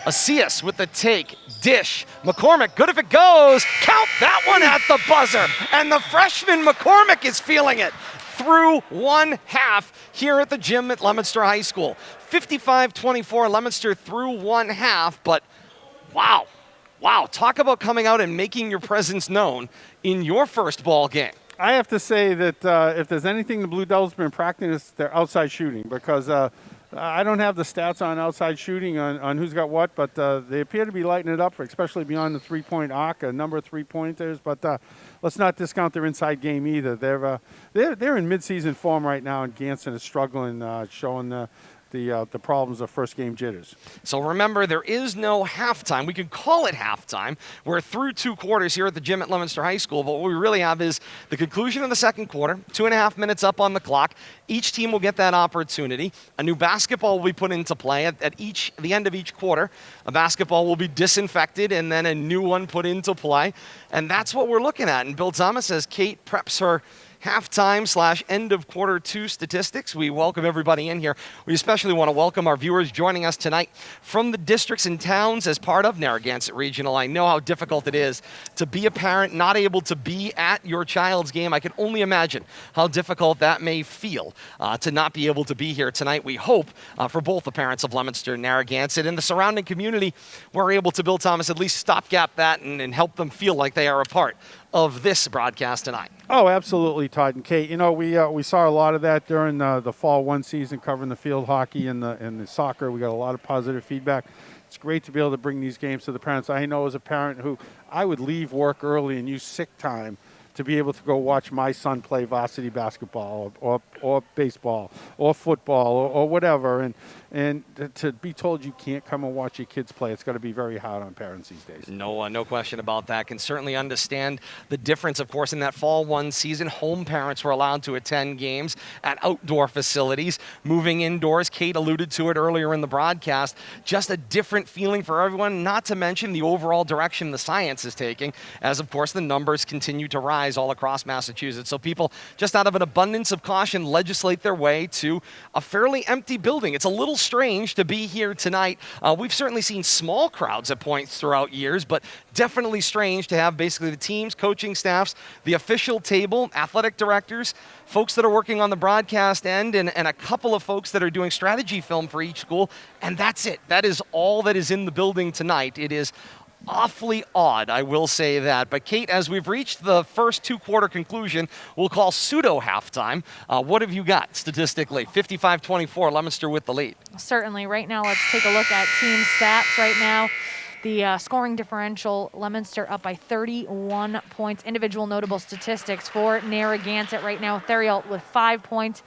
Asias with the take, dish. McCormick, good if it goes. Count that one at the buzzer. And the freshman McCormick is feeling it through one half here at the gym at Leominster High School. 55-24, Leominster through one half, but wow. Wow, talk about coming out and making your presence known in your first ball game. I have to say that if there's anything the Blue Devils have been practicing, it's their outside shooting, because I don't have the stats on outside shooting on who's got what, but they appear to be lighting it up, especially beyond the three-point arc, a number of three-pointers. But let's not discount their inside game either. They're in midseason form right now, and Ganson is struggling, showing the problems of first game jitters. So remember, there is no halftime. We could call it halftime. We're through 2 quarters here at the gym at Leominster High School, but what we really have is the conclusion of the second quarter, 2.5 minutes up on the clock. Each team will get that opportunity. A new basketball will be put into play at the end of each quarter. A basketball will be disinfected and then a new one put into play. And that's what we're looking at. And Bill Thomas, as Kate preps her halftime/end of quarter 2 statistics. We welcome everybody in here. We especially want to welcome our viewers joining us tonight from the districts and towns as part of Narragansett Regional. I know how difficult it is to be a parent not able to be at your child's game. I can only imagine how difficult that may feel to not be able to be here tonight. We hope for both the parents of Leominster, Narragansett, and the surrounding community, we're able to, Bill Thomas, at least stopgap that and help them feel like they are a part of this broadcast tonight. Oh, absolutely, Todd and Kate. You know, we saw a lot of that during the fall 1 season, covering the field hockey and the soccer. We got a lot of positive feedback. It's great to be able to bring these games to the parents. I know as a parent who I would leave work early and use sick time to be able to go watch my son play varsity basketball or baseball or football or whatever, and to be told you can't come and watch your kids play, it's got to be very hard on parents these days. No question about that. Can certainly understand the difference, of course, in that fall 1 season. Home parents were allowed to attend games at outdoor facilities. Moving indoors, Kate alluded to it earlier in the broadcast, just a different feeling for everyone, not to mention the overall direction the science is taking, as, of course, the numbers continue to rise all across Massachusetts. So people, just out of an abundance of caution, legislate their way to a fairly empty building. It's a little strange to be here tonight. We've certainly seen small crowds at points throughout years, but definitely strange to have basically the teams, coaching staffs, the official table, athletic directors, folks that are working on the broadcast end, and a couple of folks that are doing strategy film for each school, and that's it. That is all that is in the building tonight. It is awfully odd, I will say that. But Kate, as we've reached the first 2-quarter conclusion, we'll call pseudo halftime. What have you got statistically? 55-24, Leominster with the lead. Certainly. Right now, let's take a look at team stats right now. The scoring differential, Leominster up by 31 points. Individual notable statistics for Narragansett right now. Theriault with 5 points.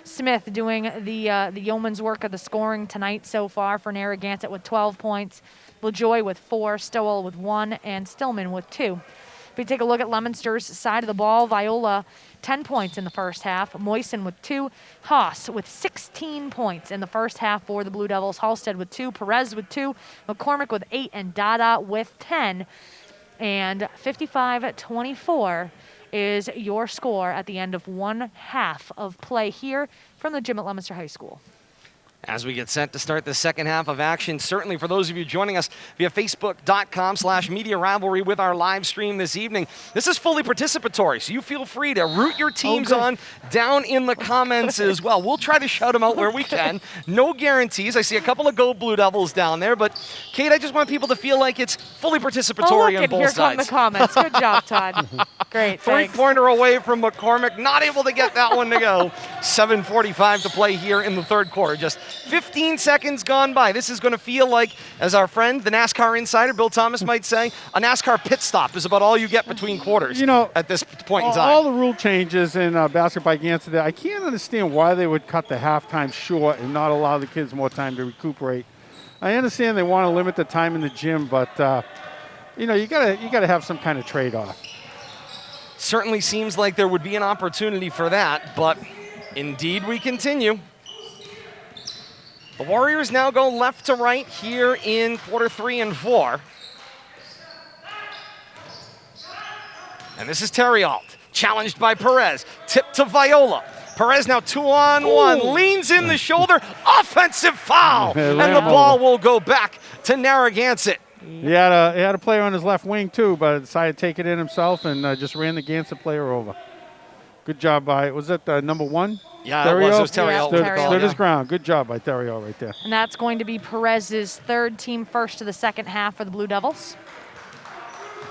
Smith doing the yeoman's work of the scoring tonight so far for Narragansett with 12 points. LaJoy with 4, Stowell with 1, and Stillman with 2. If we take a look at Leominster's side of the ball, Viola 10 points in the first half, Moisen with 2, Haas with 16 points in the first half for the Blue Devils, Halstead with 2, Perez with 2, McCormick with 8, and Dada with 10. And 55-24 is your score at the end of 1 half of play here from the gym at Leominster High School. As we get set to start the second half of action, certainly for those of you joining us via Facebook.com/Media Rivalry with our live stream this evening, this is fully participatory, so you feel free to root your teams on down in the comments as well. We'll try to shout them out where we can. No guarantees. I see a couple of Go Blue Devils down there, but Kate, I just want people to feel like it's fully participatory on both here sides. Here come the comments. Good job, Todd. Great, thanks. 3-pointer away from McCormick, not able to get that one to go. 7:45 to play here in the third quarter. Just 15 seconds gone by. This is going to feel like, as our friend, the NASCAR insider, Bill Thomas, might say, a NASCAR pit stop is about all you get between quarters, at this point in time. All the rule changes in basketball against it, I can't understand why they would cut the halftime short and not allow the kids more time to recuperate. I understand they want to limit the time in the gym, but you gotta have some kind of trade-off. Certainly seems like there would be an opportunity for that, but indeed we continue. The Warriors now go left to right here in quarter 3 and 4. And this is Theriault, challenged by Perez, tipped to Viola. Perez now 2-on-1, leans in the shoulder, offensive foul, and the ball will go back to Narragansett. He had a player on his left wing too, but decided to take it in himself and just ran the Gansett player over. Good job by, was that number 1? Yeah, it was Theriault. Stood his ground. Good job by Theriault right there. And that's going to be Perez's third, team first to the second half for the Blue Devils.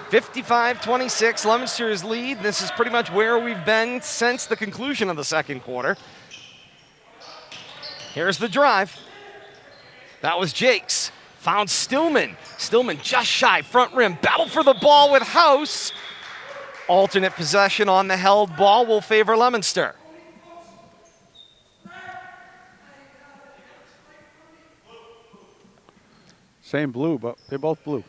55-26, Leominster's lead. This is pretty much where we've been since the conclusion of the second quarter. Here's the drive. That was Jakes. Found Stillman. Stillman just shy, front rim. Battle for the ball with House. Alternate possession on the held ball will favor Leominster. Same blue, but they're both blue.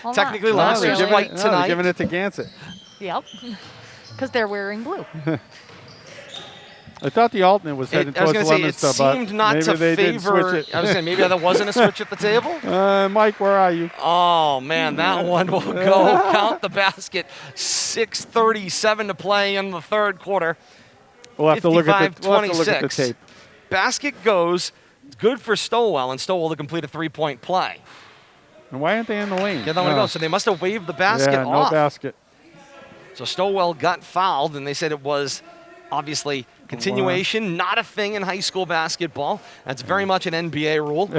Well, Technically, not Leominster's really. white They're tonight. giving it to Gansett. Yep. Because they're wearing blue. I thought the alternate was heading I was towards going to say, Leominster, it but seemed not maybe to they didn't favor. switch it. I was saying maybe there wasn't a switch at the table. Mike, where are you? Oh, man, that one will go. Count the basket. 6:37 to play in the third quarter. We'll have to look at the 55-26. tape. Basket goes. Good for Stowell, and Stowell to complete a three-point play. And why aren't they in the lane? Get that one to go. So they must have waved the basket yeah, off. no basket. So Stowell got fouled, and they said it was obviously continuation, not a thing in high school basketball. That's very much an NBA rule.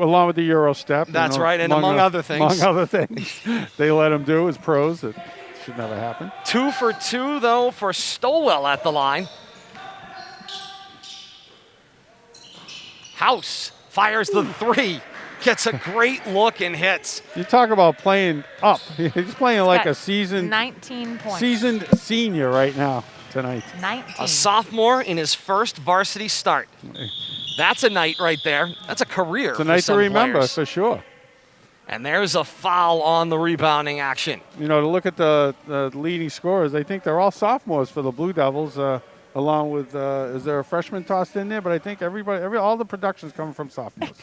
Along with the Euro step. That's right, and among other things. Among other things they let them do as pros. It should never happen. 2 for 2, though, for Stowell at the line. House fires the three, gets a great look and hits. You talk about playing up. He's playing like got a seasoned 19 points. seasoned senior right now tonight. 19. A sophomore in his first varsity start. That's a night right there. That's a career. It's a night to remember for sure. And there's a foul on the rebounding action. You know, to look at the leading scorers, I think they're all sophomores for the Blue Devils. Along with, is there a freshman tossed in there? But I think all the production's coming from sophomores.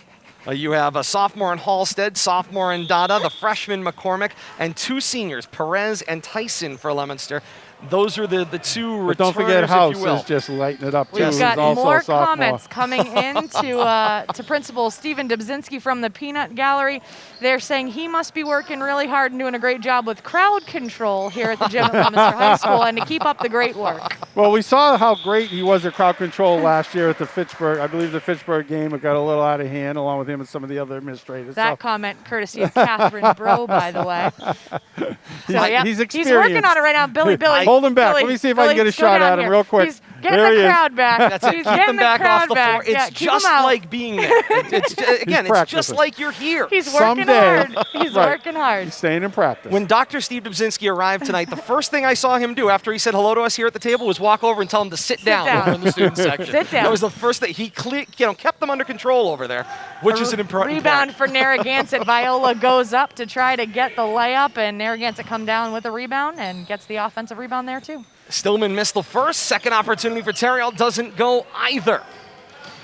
You have a sophomore in Halstead, sophomore in Dada, the freshman McCormick, and 2 seniors, Perez and Tyson for Leominster. Those are the two returners, But don't forget House if you will. is just lighting it up, too. We've He's got also more a sophomore. comments coming in to Principal Stephen Dubzinski from the Peanut Gallery. They're saying he must be working really hard and doing a great job with crowd control here at the gym at Leominster High School, and to keep up the great work. Well, we saw how great he was at crowd control last year at the Fitchburg. I believe the Fitchburg game. It got a little out of hand, along with him and some of the other administrators. That comment courtesy of Catherine Bro, by the way. He's experienced. He's working on it right now. Billy. Hold him back. Billy, Let me see if I can Billy, get a go shot down at him here. real quick. He's getting There he the is. crowd back. That's it. He's Keep getting them back crowd off the back. floor. It's Yeah, keep just him out. like being there. Again, it's just practicing. like you're here. He's working Someday. hard. He's Right. working hard. He's staying in practice. When Dr. Steve Dubzinski arrived tonight, the first thing I saw him do after he said hello to us here at the table was walk over and tell him to sit down down. over in the student section. Sit down. That was the first thing. He kept them under control over there, which is an important Rebound part. for Narragansett. Viola goes up to try to get the layup, and Narragansett come down with a rebound and gets the offensive rebound there too. Stillman missed the first. Second opportunity for Terrill doesn't go either.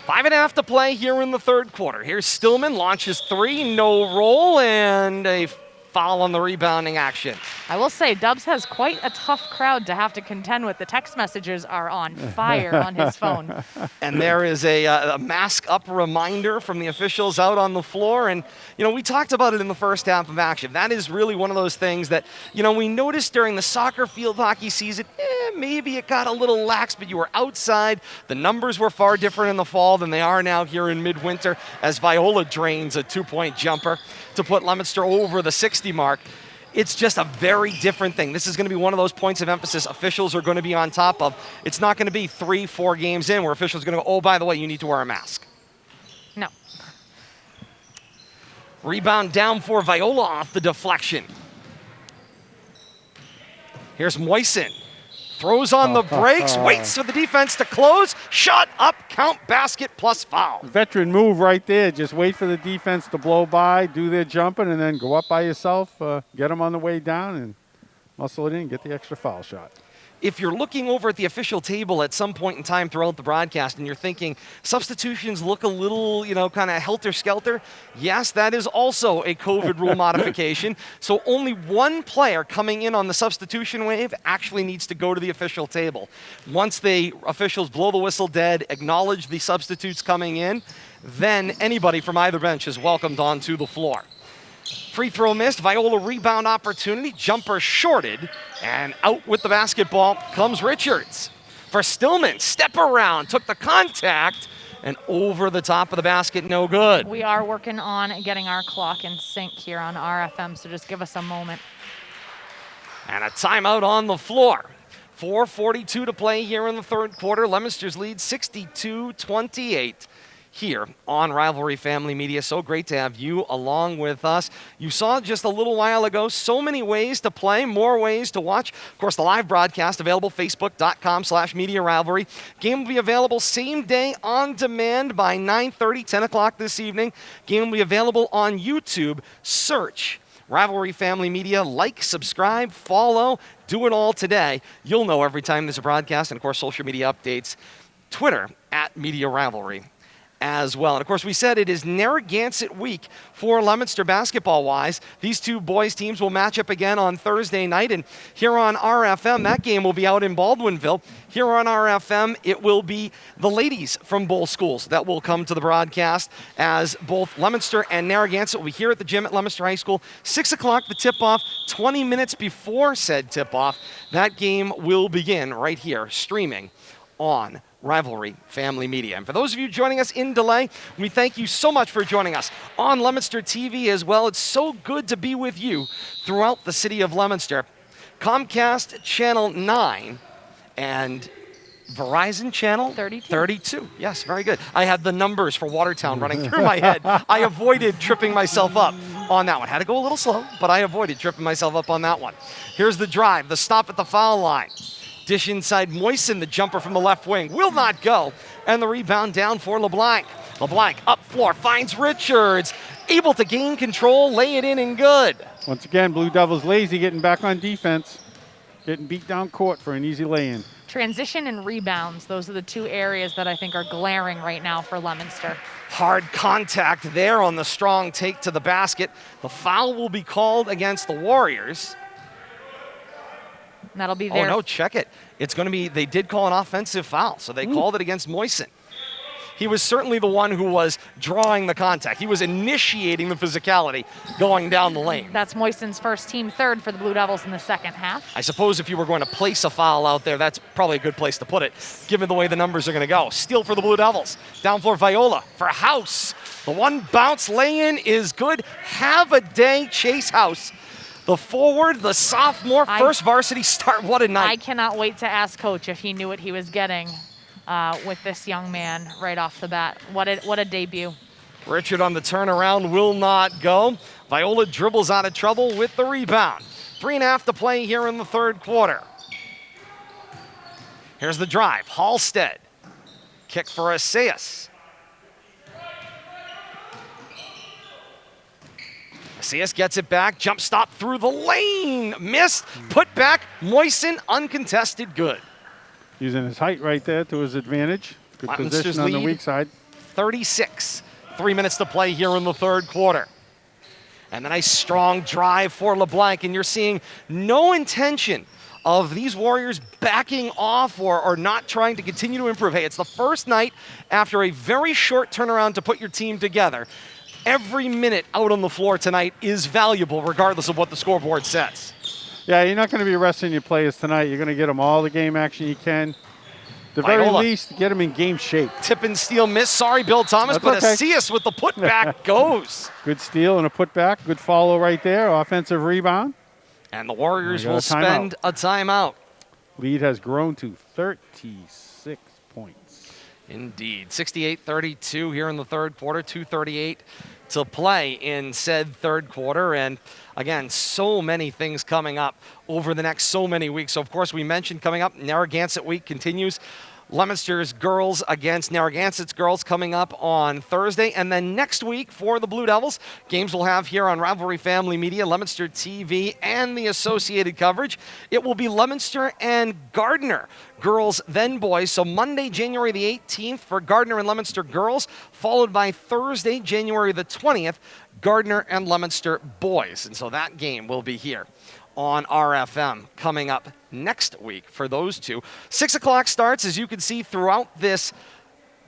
5.5 to play here in the third quarter. Here's Stillman, launches 3, no roll, and a foul on the rebounding action. I will say, Dubs has quite a tough crowd to have to contend with. The text messages are on fire on his phone. And there is a mask-up reminder from the officials out on the floor. And, we talked about it in the first half of action. That is really one of those things that, we noticed during the soccer field hockey season, maybe it got a little lax, but you were outside. The numbers were far different in the fall than they are now here in midwinter as Viola drains a 2-point jumper to put Leominster over the 60 mark. It's just a very different thing. This is going to be one of those points of emphasis officials are going to be on top of. It's not going to be 3-4 games in where officials are going to go, oh, by the way, you need to wear a mask. No. Rebound down for Viola off the deflection. Here's Moisen. Throws on the brakes, waits for the defense to close. Shot up, count, basket, plus foul. Veteran move right there. Just wait for the defense to blow by, do their jumping, and then go up by yourself, get them on the way down, and muscle it in, get the extra foul shot. If you're looking over at the official table at some point in time throughout the broadcast and you're thinking substitutions look a little, kind of helter-skelter, yes, that is also a COVID rule modification. So only one player coming in on the substitution wave actually needs to go to the official table. Once the officials blow the whistle dead, acknowledge the substitutes coming in, then anybody from either bench is welcomed onto the floor. Free throw missed, Viola rebound opportunity, jumper shorted, and out with the basketball comes Richards. For Stillman, step around, took the contact, and over the top of the basket, no good. We are working on getting our clock in sync here on RFM, so just give us a moment. And a timeout on the floor. 4:42 to play here in the third quarter. Leominster's lead 62-28. here on Rivalry Family Media. So great to have you along with us. You saw just a little while ago so many ways to play, more ways to watch. Of course, the live broadcast available, facebook.com/Media Rivalry. Game will be available same day on demand by 9:30, 10 o'clock this evening. Game will be available on YouTube. Search Rivalry Family Media. Like, subscribe, follow, do it all today. You'll know every time there's a broadcast, and of course, social media updates. Twitter @Media Rivalry as well. And of course, we said it is Narragansett week for Leominster basketball-wise. These two boys teams will match up again on Thursday night, and here on RFM, that game will be out in Baldwinville. Here on RFM, it will be the ladies from both schools that will come to the broadcast, as both Leominster and Narragansett will be here at the gym at Leominster High School. 6 o'clock, the tip-off. 20 minutes before said tip-off, that game will begin right here, streaming on Rivalry Family Media. And for those of you joining us in delay, we thank you so much for joining us on Leominster TV as well. It's so good to be with you throughout the city of Leominster. Comcast Channel 9 and Verizon Channel 32. Yes, very good. I had the numbers for Watertown running through my head. I avoided tripping myself up on that one. Had to go a little slow, but I avoided tripping myself up on that one. Here's the drive, the stop at the foul line. Dish inside Moisen, the jumper from the left wing, will not go. And the rebound down for LeBlanc. LeBlanc up floor, finds Richards. Able to gain control, lay it in and good. Once again, Blue Devils lazy, getting back on defense. Getting beat down court for an easy lay-in. Transition and rebounds, those are the two areas that I think are glaring right now for Leominster. Hard contact there on the strong take to the basket. The foul will be called against the Warriors. And that'll be there. Oh, no, check it. It's going to be, they did call an offensive foul, so they called it against Moisen. He was certainly the one who was drawing the contact. He was initiating the physicality going down the lane. That's Moisen's first, team third for the Blue Devils in the second half. I suppose if you were going to place a foul out there, that's probably a good place to put it, given the way the numbers are going to go. Steal for the Blue Devils. Down for Viola for House. The one bounce lay-in is good. Have a day, Chase House. The forward, the sophomore, first varsity start. What a night. I cannot wait to ask Coach if he knew what he was getting with this young man right off the bat. What a debut. Richard on the turnaround will not go. Viola dribbles out of trouble with the rebound. 3.5 to play here in the third quarter. Here's the drive. Halstead. Kick for Assayas. Assayas gets it back. Jump stop through the lane. Missed. Put back. Moisen uncontested. Good. Using his height right there to his advantage. Good position on the weak side. 36. 3 minutes to play here in the third quarter. And a nice strong drive for LeBlanc. And you're seeing no intention of these Warriors backing off or not trying to continue to improve. Hey, it's the first night after a very short turnaround to put your team together. Every minute out on the floor tonight is valuable regardless of what the scoreboard says. Yeah, you're not going to be resting your players tonight. You're going to get them all the game action you can. At the very least, get them in game shape. Tip and steal miss. Sorry, Bill Thomas, but Assayas with the putback goes. Good steal and a putback. Good follow right there. Offensive rebound. And the Warriors will spend a timeout. Lead has grown to 36 points. Indeed. 68-32 here in the third quarter. 2:38 to play in said third quarter. And again, so many things coming up over the next so many weeks. So, of course, we mentioned coming up, Narragansett week continues. Leominster's girls against Narragansett's girls coming up on Thursday. And then next week for the Blue Devils, games we'll have here on Rivalry Family Media, Leominster TV, and the associated coverage. It will be Leominster and Gardner girls, then boys. So Monday, January the 18th for Gardner and Leominster girls, followed by Thursday, January the 20th, Gardner and Leominster boys. And so that game will be here on RFM coming up next week for those two. 6 o'clock starts, as you can see, throughout this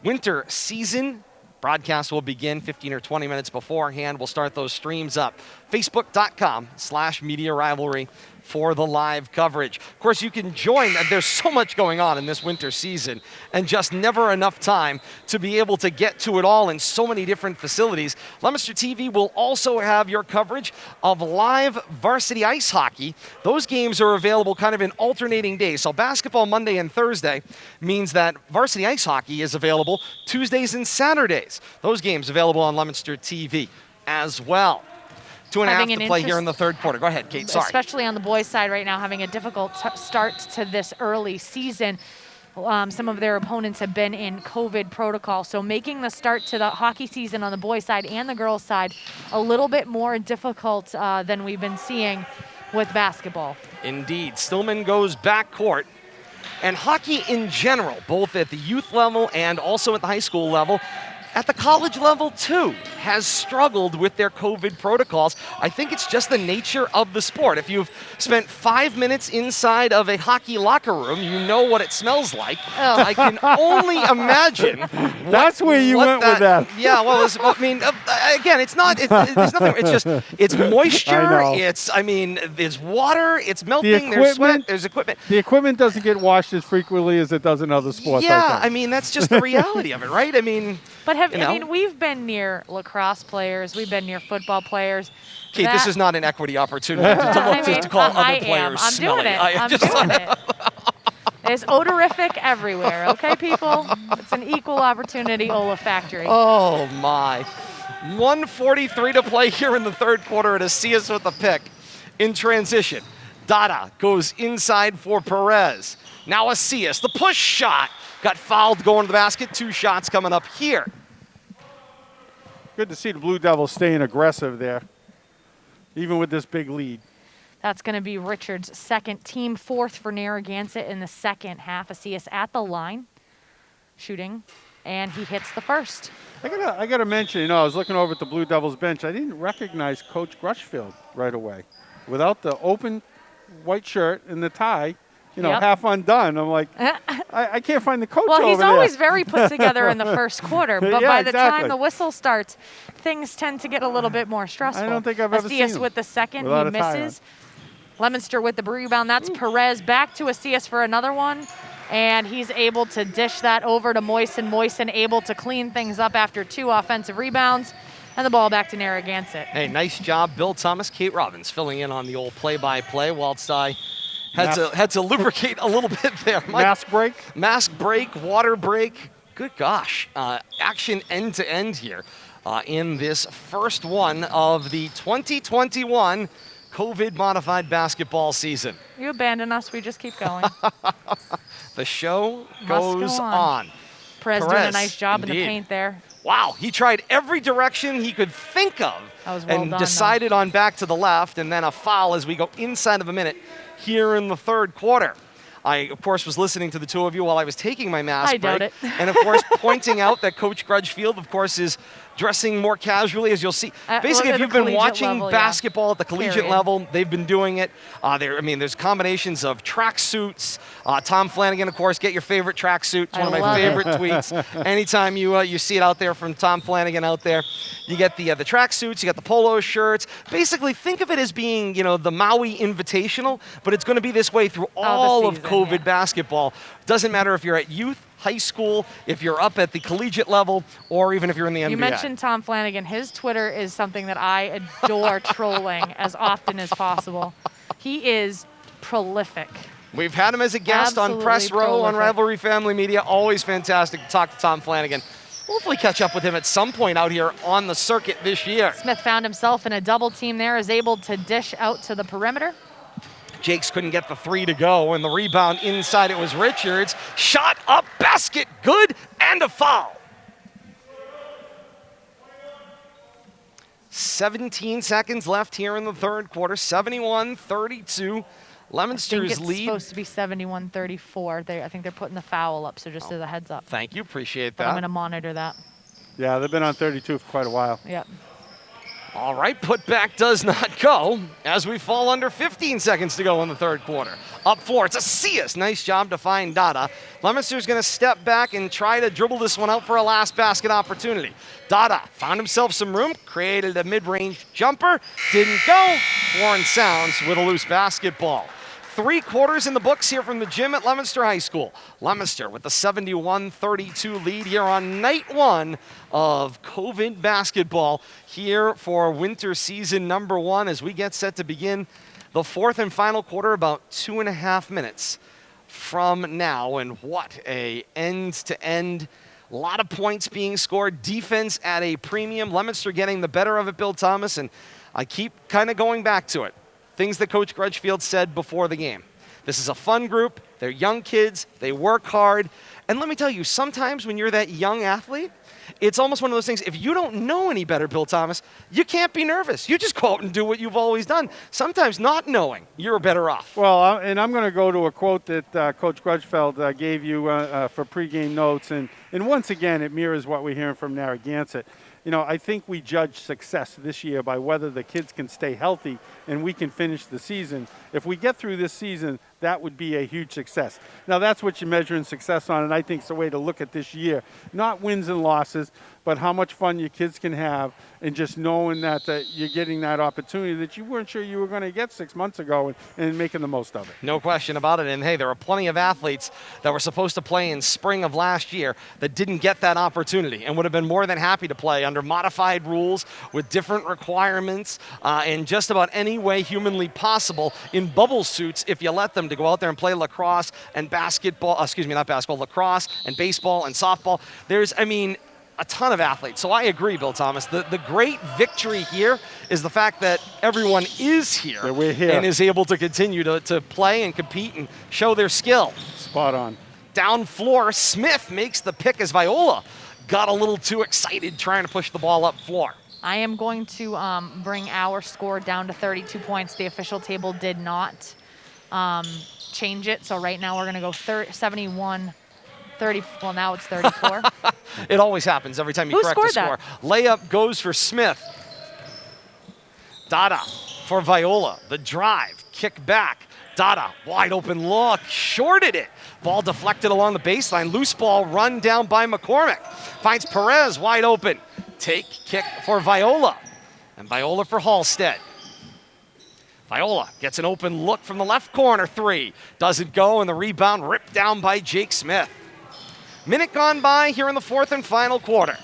winter season. Broadcast will begin 15 or 20 minutes beforehand. We'll start those streams up. Facebook.com/Media Rivalry for the live coverage. Of course, you can join. There's so much going on in this winter season and just never enough time to be able to get to it all in so many different facilities. Leominster TV will also have your coverage of live varsity ice hockey. Those games are available kind of in alternating days. So basketball Monday and Thursday means that varsity ice hockey is available Tuesdays and Saturdays. Those games available on Leominster TV as well. 2.5 to play here in the third quarter. Go ahead, Kate. Sorry. Especially on the boys' side right now, having a difficult start to this early season. Some of their opponents have been in COVID protocol, so making the start to the hockey season on the boys' side and the girls' side a little bit more difficult than we've been seeing with basketball. Indeed. Stillman goes backcourt. And hockey in general, both at the youth level and also at the high school level, at the college level, too, has struggled with their COVID protocols. I think it's just the nature of the sport. If you've spent 5 minutes inside of a hockey locker room, you know what it smells like. Oh. I can only imagine. That's where you went with that. Yeah, well, again, it's not. There's nothing. It's moisture. There's water. It's melting. There's sweat. There's equipment. The equipment doesn't get washed as frequently as it does in other sports. Yeah, that's just the reality of it, right? But we've been near lacrosse players. We've been near football players. Kate, this is not an equity opportunity to call other players smelly. I'm doing it. It's odorific everywhere, okay, people? It's an equal opportunity olfactory. Oh, my. 1:43 to play here in the third quarter, and Acias with the pick. In transition, Dada goes inside for Perez. Now Acias, the push shot. Got fouled going to the basket. 2 shots coming up here. Good to see the Blue Devils staying aggressive there, even with this big lead. That's going to be Richard's second, team fourth for Narragansett in the second half. Acias at the line, shooting, and he hits the first. I gotta mention, I was looking over at the Blue Devils bench. I didn't recognize Coach Grushfield right away. Without the open white shirt and the tie, half undone. I'm like, I can't find the coach over there. Well, he's always very put together in the first quarter, but by the time the whistle starts, things tend to get a little bit more stressful. I don't think I've ever seen him with the second, he misses. Leominster with the rebound. That's Perez. Back to Acias for another one, and he's able to dish that over to Moisen. Moisen able to clean things up after 2 offensive rebounds, and the ball back to Narragansett. Hey, nice job, Bill Thomas. Kate Robbins filling in on the old play-by-play whilst I had to lubricate a little bit there. Mask break, water break. Good gosh. Action end to end here in this first one of the 2021 COVID-modified basketball season. You abandon us, we just keep going. The show goes on. Perez doing a nice job in the paint there. Wow, he tried every direction he could think of and decided on back to the left, and then a foul as we go inside of a minute here in the third quarter. I, of course, was listening to the two of you while I was taking my mask break. Doubt it. And, of course, pointing out that Coach Grudgefield, of course, is dressing more casually, as you'll see. Basically, if you've been watching basketball at the collegiate level, they've been doing it. There's combinations of tracksuits. Tom Flanagan, of course, get your favorite tracksuit. It's one of my favorite tweets. Anytime you see it out there from Tom Flanagan out there, you get the tracksuits, you got the polo shirts. Basically, think of it as being, the Maui Invitational, but it's going to be this way through all of COVID basketball. Doesn't matter if you're at youth, high school, if you're up at the collegiate level, or even if you're in the NBA. You mentioned Tom Flanagan. His Twitter is something that I adore trolling as often as possible. He is prolific. We've had him as a guest on Press Row on Rivalry Family Media. Always fantastic to talk to Tom Flanagan. We'll hopefully catch up with him at some point out here on the circuit this year. Smith found himself in a double team there, is able to dish out to the perimeter. Jakes couldn't get the 3 to go, and the rebound inside it was Richards. Shot up, basket, good, and a foul. 17 seconds left here in the third quarter, 71-32. Leominster's lead. It's supposed to be 71-34. I think they're putting the foul up, so just as a heads up. Thank you, appreciate that. But I'm going to monitor that. Yeah, they've been on 32 for quite a while. Yep. All right, putback does not go as we fall under 15 seconds to go in the third quarter. Up floor, it's Asias. Nice job to find Dada. Leominster's going to step back and try to dribble this one out for a last basket opportunity. Dada found himself some room, created a mid-range jumper, didn't go. Warren Sounds with a loose basketball. 3 quarters in the books here from the gym at Leominster High School. Leominster with the 71-32 lead here on night 1 of COVID basketball here for winter season number 1 as we get set to begin the 4th and final quarter about 2.5 minutes from now. And what a end-to-end, a lot of points being scored, defense at a premium, Leominster getting the better of it, Bill Thomas, and I keep kind of going back to it. Things that Coach Grudgefield said before the game. This is a fun group. They're young kids. They work hard. And let me tell you, sometimes when you're that young athlete, it's almost one of those things, if you don't know any better, Bill Thomas, you can't be nervous. You just go out and do what you've always done. Sometimes not knowing, you're better off. Well, and I'm going to go to a quote that Coach Grudgefield gave you for pregame notes. And once again, it mirrors what we're hearing from Narragansett. You know, I think we judge success this year by whether the kids can stay healthy and we can finish the season. If we get through this season, that would be a huge success. Now, that's what you're measuring success on, and I think it's the way to look at this year. Not wins and losses, but how much fun your kids can have and just knowing that you're getting that opportunity that you weren't sure you were going to get 6 months ago and making the most of it. No question about it. And, hey, there are plenty of athletes that were supposed to play in spring of last year that didn't get that opportunity and would have been more than happy to play under modified rules with different requirements in just about any way humanly possible in bubble suits if you let them to go out there and play lacrosse and basketball, lacrosse and baseball and softball. There's, a ton of athletes. So I agree, Bill Thomas. The great victory here is the fact that everyone is here, yeah, we're here and is able to continue to play and compete and show their skill. Spot on. Down floor, Smith makes the pick as Viola got a little too excited trying to push the ball up floor. I am going to bring our score down to 32 points. The official table did not change it. So right now we're going to go 71 30, well, now it's 34. It always happens every time you correct the score. Layup goes for Smith. Dada for Viola. The drive, kick back. Dada, wide open look, shorted it. Ball deflected along the baseline. Loose ball run down by McCormick. Finds Perez wide open. Take kick for Viola. And Viola for Halstead. Viola gets an open look from the left corner, 3. Doesn't go, and the rebound ripped down by Jake Smith. Minute gone by here in the 4th and final quarter.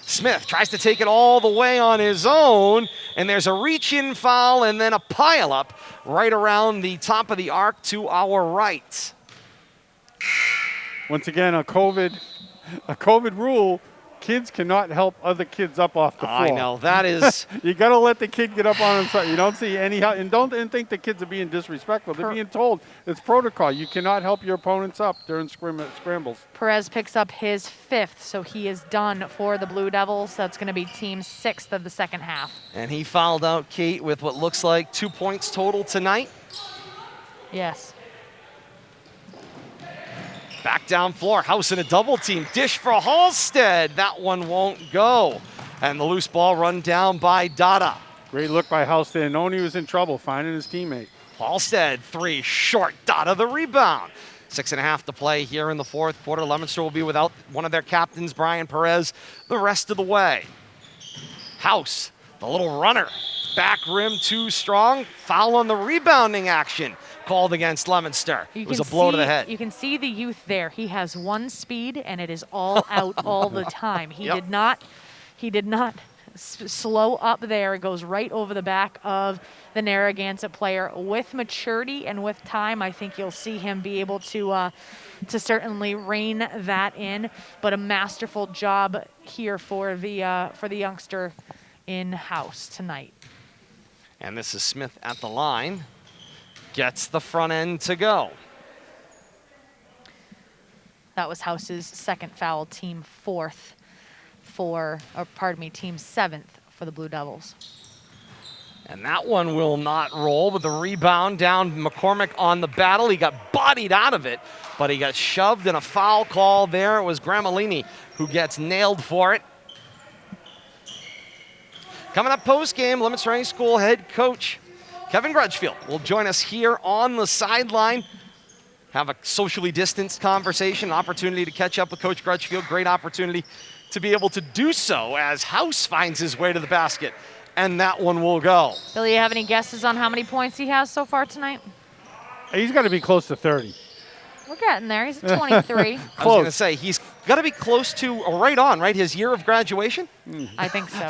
Smith tries to take it all the way on his own, and there's a reach-in foul and then a pile-up right around the top of the arc to our right. Once again, a COVID rule. Kids cannot help other kids up off the floor. I know, that is... You got to let the kid get up on himself. You don't see any help. And don't think the kids are being disrespectful. They're being told it's protocol. You cannot help your opponents up during scrambles. Perez picks up his 5th, so he is done for the Blue Devils. That's going to be team 6th of the second half. And he fouled out Kate with what looks like 2 points total tonight. Yes. Back down floor, House in a double team. Dish for Halstead. That one won't go. And the loose ball run down by Dada. Great look by Halstead. Knowing he was in trouble, finding his teammate. Halstead, 3 short. Dada the rebound. 6.5 to play here in the 4th quarter. Leominster will be without one of their captains, Brian Perez, the rest of the way. House, the little runner. Back rim too strong. Foul on the rebounding action called against Leominster. It was a blow to the head. You can see the youth there. He has one speed, and it is all out all the time. He did not slow up there. It goes right over the back of the Narragansett player. With maturity and with time, I think you'll see him be able to certainly rein that in. But a masterful job here for the youngster in house tonight. And this is Smith at the line. Gets the front end to go. That was House's 2nd foul, team 4th team 7th for the Blue Devils. And that one will not roll, but the rebound down McCormick on the battle. He got bodied out of it, but he got shoved in a foul call there. It was Gramellini who gets nailed for it. Coming up post-game, Leominster High School head coach Kevin Grudgefield will join us here on the sideline. Have a socially distanced conversation, an opportunity to catch up with Coach Grudgefield. Great opportunity to be able to do so as House finds his way to the basket. And that one will go. Billy, you have any guesses on how many points he has so far tonight? He's got to be close to 30. We're getting there. He's at 23. I was going to say, he's got to be close to, or right on, right? His year of graduation? I think so.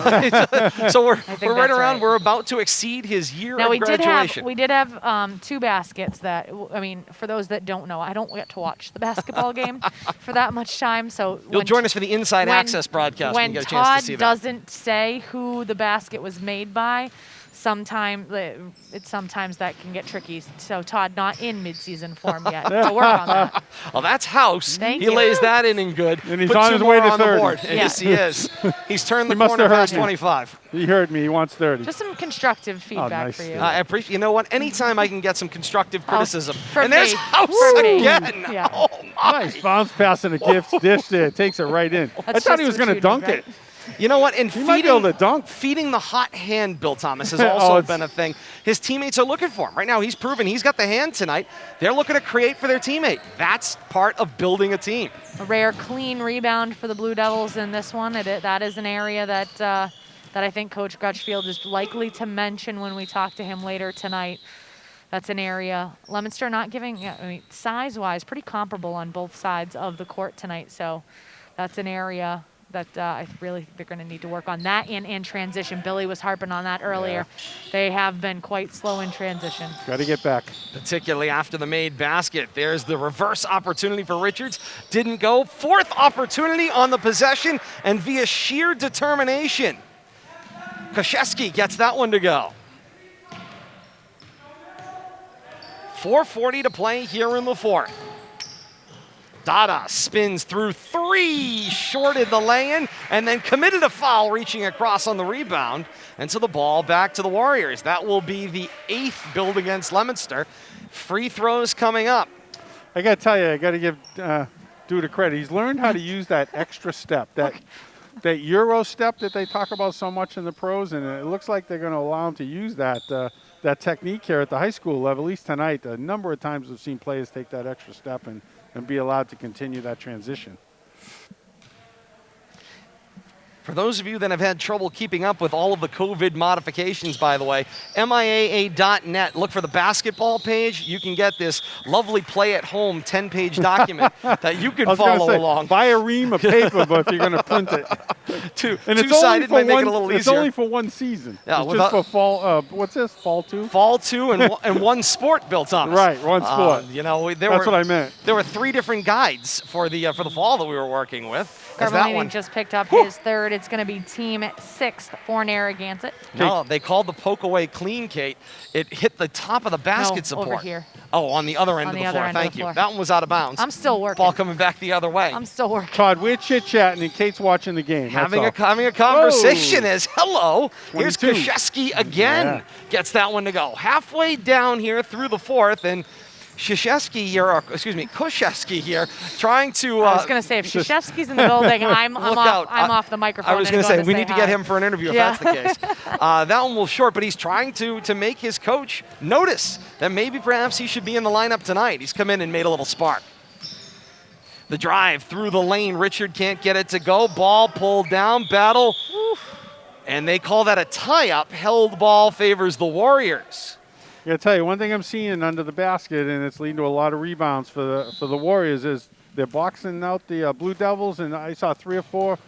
So we're think right that's around, right. we're about to exceed his year Now, of we graduation. did have 2 baskets that, I mean, for those that don't know, I don't get to watch the basketball game for that much time. So You'll join us for the Inside Access broadcast when you get a chance to see that. When Todd doesn't say who the basket was made by, sometimes that can get tricky. So Todd not in midseason form yet. So work on that. Well, that's House. Thank he you. lays that in good. And he's Put on 2 his way more to on the 30. board. Yeah. Yes, he is. He's turned the He must corner have heard past me. 25. He heard me. He wants 30. Just some constructive feedback nice. for you. I appreciate. You know what? Anytime I can get some constructive criticism, for and there's me. House For me. again. Yeah. Oh my! Nice bounce pass and a gift dish there. Takes it right in. I That's thought he just was what going to you dunk did, it. right? You know what? And He might be able to dunk. feeding the hot hand, Bill Thomas, has Oh, also it's- been a thing. His teammates are looking for him. Right now, he's proven he's got the hand tonight. They're looking to create for their teammate. That's part of building a team. A rare clean rebound for the Blue Devils in this one. That is an area that I think Coach Grudgefield is likely to mention when we talk to him later tonight. That's an area. Leominster not giving, I mean, size-wise, pretty comparable on both sides of the court tonight. So that's an area that I really think they're going to need to work on. That and transition. Billy was harping on that earlier. Yeah. They have been quite slow in transition. Got to get back. Particularly after the made basket. There's the reverse opportunity for Richards. Didn't go. 4th opportunity on the possession, and via sheer determination, Koszewski gets that one to go. 4:40 to play here in the 4th. Dada spins through 3, shorted the lay-in, and then committed a foul reaching across on the rebound. And so the ball back to the Warriors. That will be the 8th build against Leominster. Free throws coming up. I got to tell you, I got to give Duda credit. He's learned how to use that extra step, that Euro step that they talk about so much in the pros, and it looks like they're going to allow him to use that technique here at the high school level. At least tonight, a number of times we've seen players take that extra step and be allowed to continue that transition. For those of you that have had trouble keeping up with all of the COVID modifications, by the way, MIAA.net, look for the basketball page. You can get this lovely play-at-home 10-page document that you can follow along. Buy a ream of paper, but if you're going to print it. Two-sided might make it a little easier. It's only for one season. Yeah, it's just for fall. What's this? Fall 2? Fall 2 and one sport, Bill Thomas. Right, one sport. That's what I meant. There were 3 different guides for the fall that we were working with. Carmelini just picked up his 3rd. It's going to be team 6th for Narragansett. No, they called the poke away clean, Kate. It hit the top of the basket support. Over here. Oh, on the other end of the floor. Thank you. That one was out of bounds. I'm still working. Ball coming back the other way. I'm still working. Todd, we're chit-chatting and Kate's watching the game. Having a conversation as hello. 22. Here's Koszewski again. Yeah. Gets that one to go. Halfway down here through the 4th, and Koszewski here, trying to. I was going to say, if Krzyzewski's in the building, I'm off the microphone. I was going to say, we need to get him for an interview if Yeah. that's the case. That one was short, but he's trying to make his coach notice that maybe perhaps he should be in the lineup tonight. He's come in and made a little spark. The drive through the lane. Richard can't get it to go. Ball pulled down. Battle. And they call that a tie-up. Held ball favors the Warriors. I got to tell you, one thing I'm seeing under the basket, and it's leading to a lot of rebounds for the Warriors, is they're boxing out the Blue Devils, and I saw 3 or 4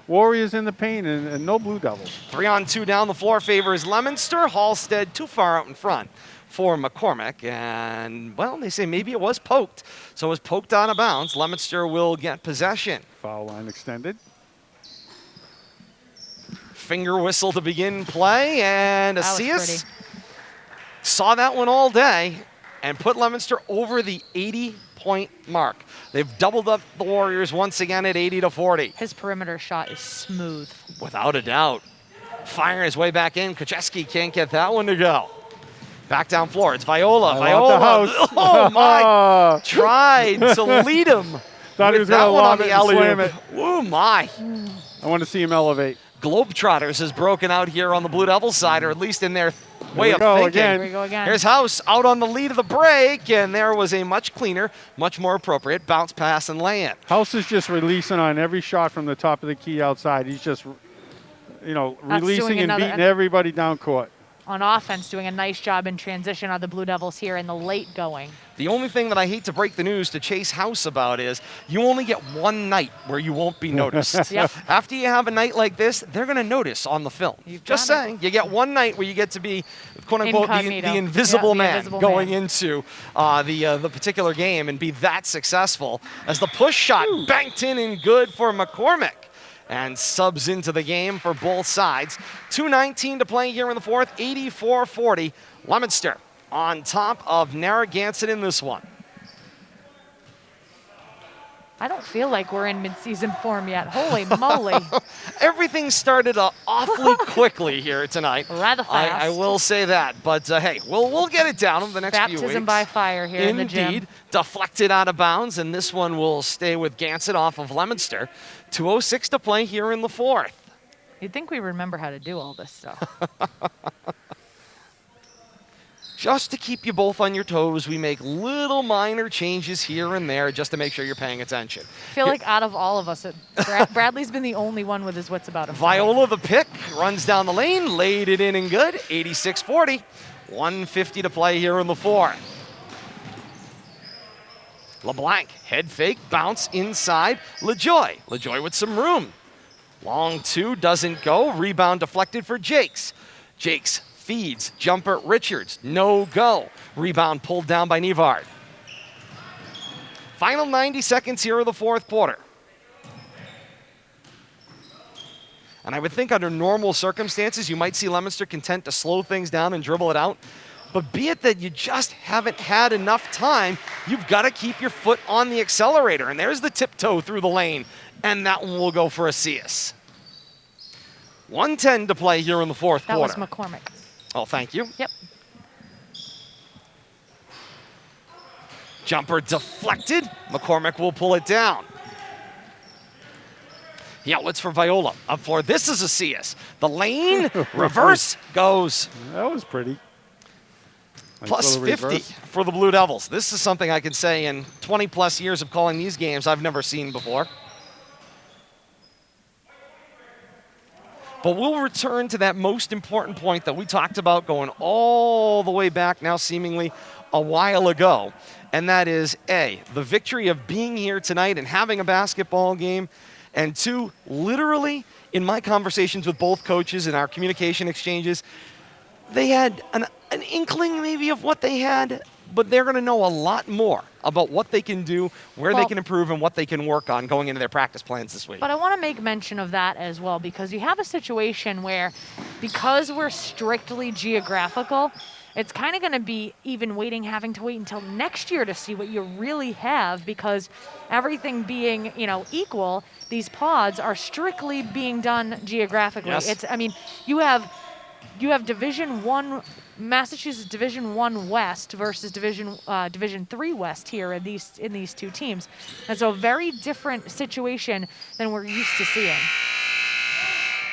Warriors in the paint and no Blue Devils. 3-on-2 down the floor favors Leominster. Halstead too far out in front for McCormick, and, well, they say maybe it was poked. So it was poked out of bounds. Leominster will get possession. Foul line extended. Finger whistle to begin play, and That was Asias pretty. saw that one all day and put Leominster over the 80-point mark. They've doubled up the Warriors once again at 80-40. His perimeter shot is smooth. Without a doubt. Firing his way back in. Koszewski can't get that one to go. Back down floor. It's Viola. The house. Oh, my. Tried to lead him. Thought he was that going to one on lob the it and slam alley-oop. it. Oh, my. I want to see him elevate. Globetrotters has broken out here on the Blue Devils side, or at least in their way of go thinking. again. Here we go again. Here's House out on the lead of the break, and there was a much cleaner, much more appropriate bounce pass and lay-in. House is just releasing on every shot from the top of the key outside. He's just, releasing and beating everybody down court. On offense, doing a nice job in transition on the Blue Devils here in the late going. The only thing that I hate to break the news to Chase House about is you only get one night where you won't be noticed. Yep. After you have a night like this, they're going to notice on the film. Just saying, you get one night where you get to be, quote unquote, the invisible man going into the particular game and be that successful as the push shot banked in and good for McCormick. And subs into the game for both sides. 2:19 to play here in the fourth, 84-40. Leominster on top of Narragansett in this one. I don't feel like we're in mid-season form yet. Holy moly. Everything started awfully quickly here tonight. Rather fast. I will say that. But, hey, we'll get it down in the next few weeks. Baptism by fire here in the gym. Indeed. Deflected out of bounds, and this one will stay with Gansett off of Leominster. 2:06 to play here in the fourth. You'd think we remember how to do all this stuff. Just to keep you both on your toes, we make little minor changes here and there just to make sure you're paying attention. I feel like out of all of us, Bradley's been the only one with his wits about him. Viola the pick, runs down the lane, laid it in and good, 86-40. 1:50 to play here in the fourth. LeBlanc, head fake, bounce inside. LaJoy with some room. Long two, doesn't go. Rebound deflected for Jakes. Jakes feeds, jumper Richards, no go. Rebound pulled down by Nevard. Final 90 seconds here of the fourth quarter. And I would think under normal circumstances, you might see Leominster content to slow things down and dribble it out. But be it that you just haven't had enough time, you've got to keep your foot on the accelerator. And there's the tiptoe through the lane, and that one will go for a CS. 1:10 to play here in the fourth quarter. That was McCormick. Oh, thank you. Yep. Jumper deflected. McCormick will pull it down. The outlets for Viola. Up for this is a CS. The lane, reverse, goes. That was pretty. Plus 50 for the Blue Devils. This is something I can say in 20 plus years of calling these games I've never seen before. But we'll return to that most important point that we talked about going all the way back now seemingly a while ago. And that is A, the victory of being here tonight and having a basketball game. And two, literally in my conversations with both coaches and our communication exchanges, they had an inkling maybe of what they had, but they're going to know a lot more about what they can do, where they can improve, and what they can work on going into their practice plans this week. But I want to make mention of that as well, because you have a situation where, because we're strictly geographical, it's kind of going to be even having to wait until next year to see what you really have, because everything being, equal, these pods are strictly being done geographically. Yes. You have Division I, Massachusetts Division I West versus Division III West here in these two teams. And so a very different situation than we're used to seeing.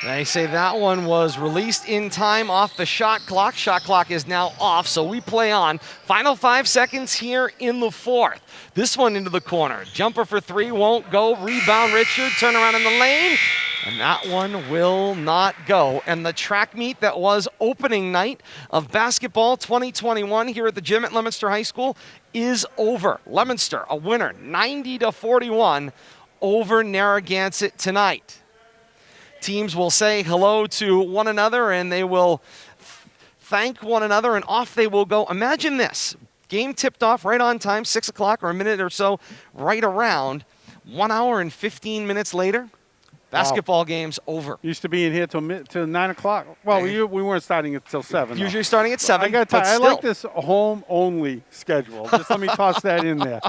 They say that one was released in time off the shot clock. Shot clock is now off, so we play on. Final 5 seconds here in the fourth. This one into the corner. Jumper for three, won't go. Rebound Richard, turn around in the lane. And that one will not go. And the track meet that was opening night of basketball 2021 here at the gym at Leominster High School is over. Leominster, a winner, 90-41 over Narragansett tonight. Teams will say hello to one another and they will thank one another and off they will go. Imagine this. Game tipped off right on time, 6 o'clock or a minute or so, right around. 1 hour and 15 minutes later, basketball game's over. Used to be in here till 9 o'clock. Well, we weren't starting until 7. Usually starting at 7. I got to I like this home-only schedule. Just let me toss that in there.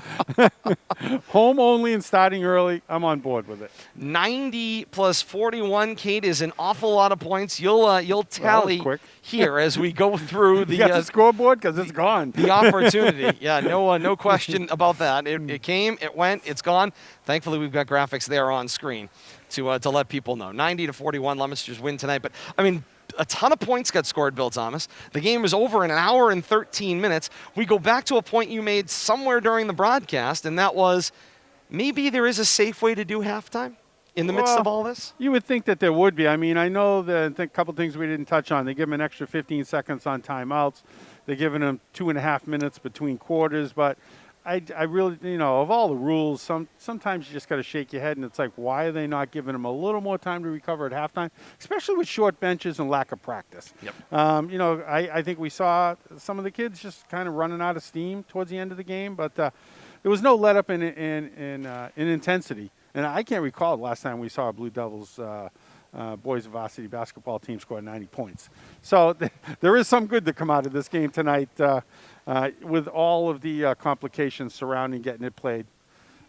Home only and starting early, I'm on board with it. 90 plus 41, Kate, is an awful lot of points. You'll tally here as we go through the, you got the scoreboard because it's gone. The opportunity. Yeah, no question about that. It came, it went, it's gone. Thankfully, we've got graphics there on screen. to let people know. 90-41, Leominster's win tonight. But, I mean, a ton of points got scored, Bill Thomas. The game was over in an hour and 13 minutes. We go back to a point you made somewhere during the broadcast, and that was maybe there is a safe way to do halftime in the midst of all this? You would think that there would be. I mean, I know that a couple things we didn't touch on. They give them an extra 15 seconds on timeouts. They're giving them 2.5 minutes between quarters. But I really, of all the rules, sometimes you just got to shake your head, and it's like, why are they not giving them a little more time to recover at halftime, especially with short benches and lack of practice? Yep. I think we saw some of the kids just kind of running out of steam towards the end of the game, but there was no let up in intensity. And I can't recall the last time we saw a Blue Devils boys varsity basketball team score 90 points. So there is some good to come out of this game tonight with all of the complications surrounding getting it played.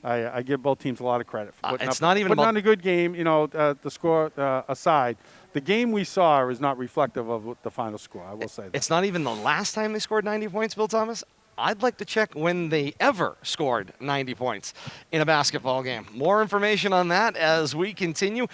I give both teams a lot of credit for putting on a good game. The score aside, the game we saw is not reflective of the final score. I will say that. It's not even the last time they scored 90 points, Bill Thomas. I'd like to check when they ever scored 90 points in a basketball game. More information on that as we continue.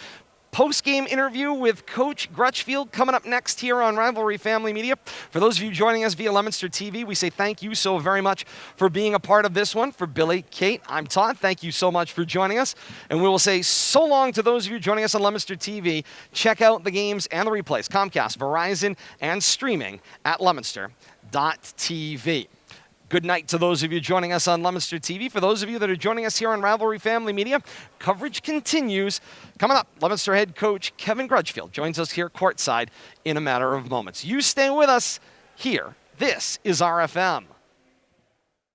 Post-game interview with Coach Grutchfield coming up next here on Rivalry Family Media. For those of you joining us via Leominster TV, we say thank you so very much for being a part of this one. For Billy, Kate, I'm Todd. Thank you so much for joining us. And we will say so long to those of you joining us on Leominster TV. Check out the games and the replays, Comcast, Verizon, and streaming at leominster.tv. Good night to those of you joining us on Leominster TV. For those of you that are joining us here on Rivalry Family Media, coverage continues. Coming up, Leominster head coach Kevin Grutchfield joins us here courtside in a matter of moments. You stay with us here. This is RFM.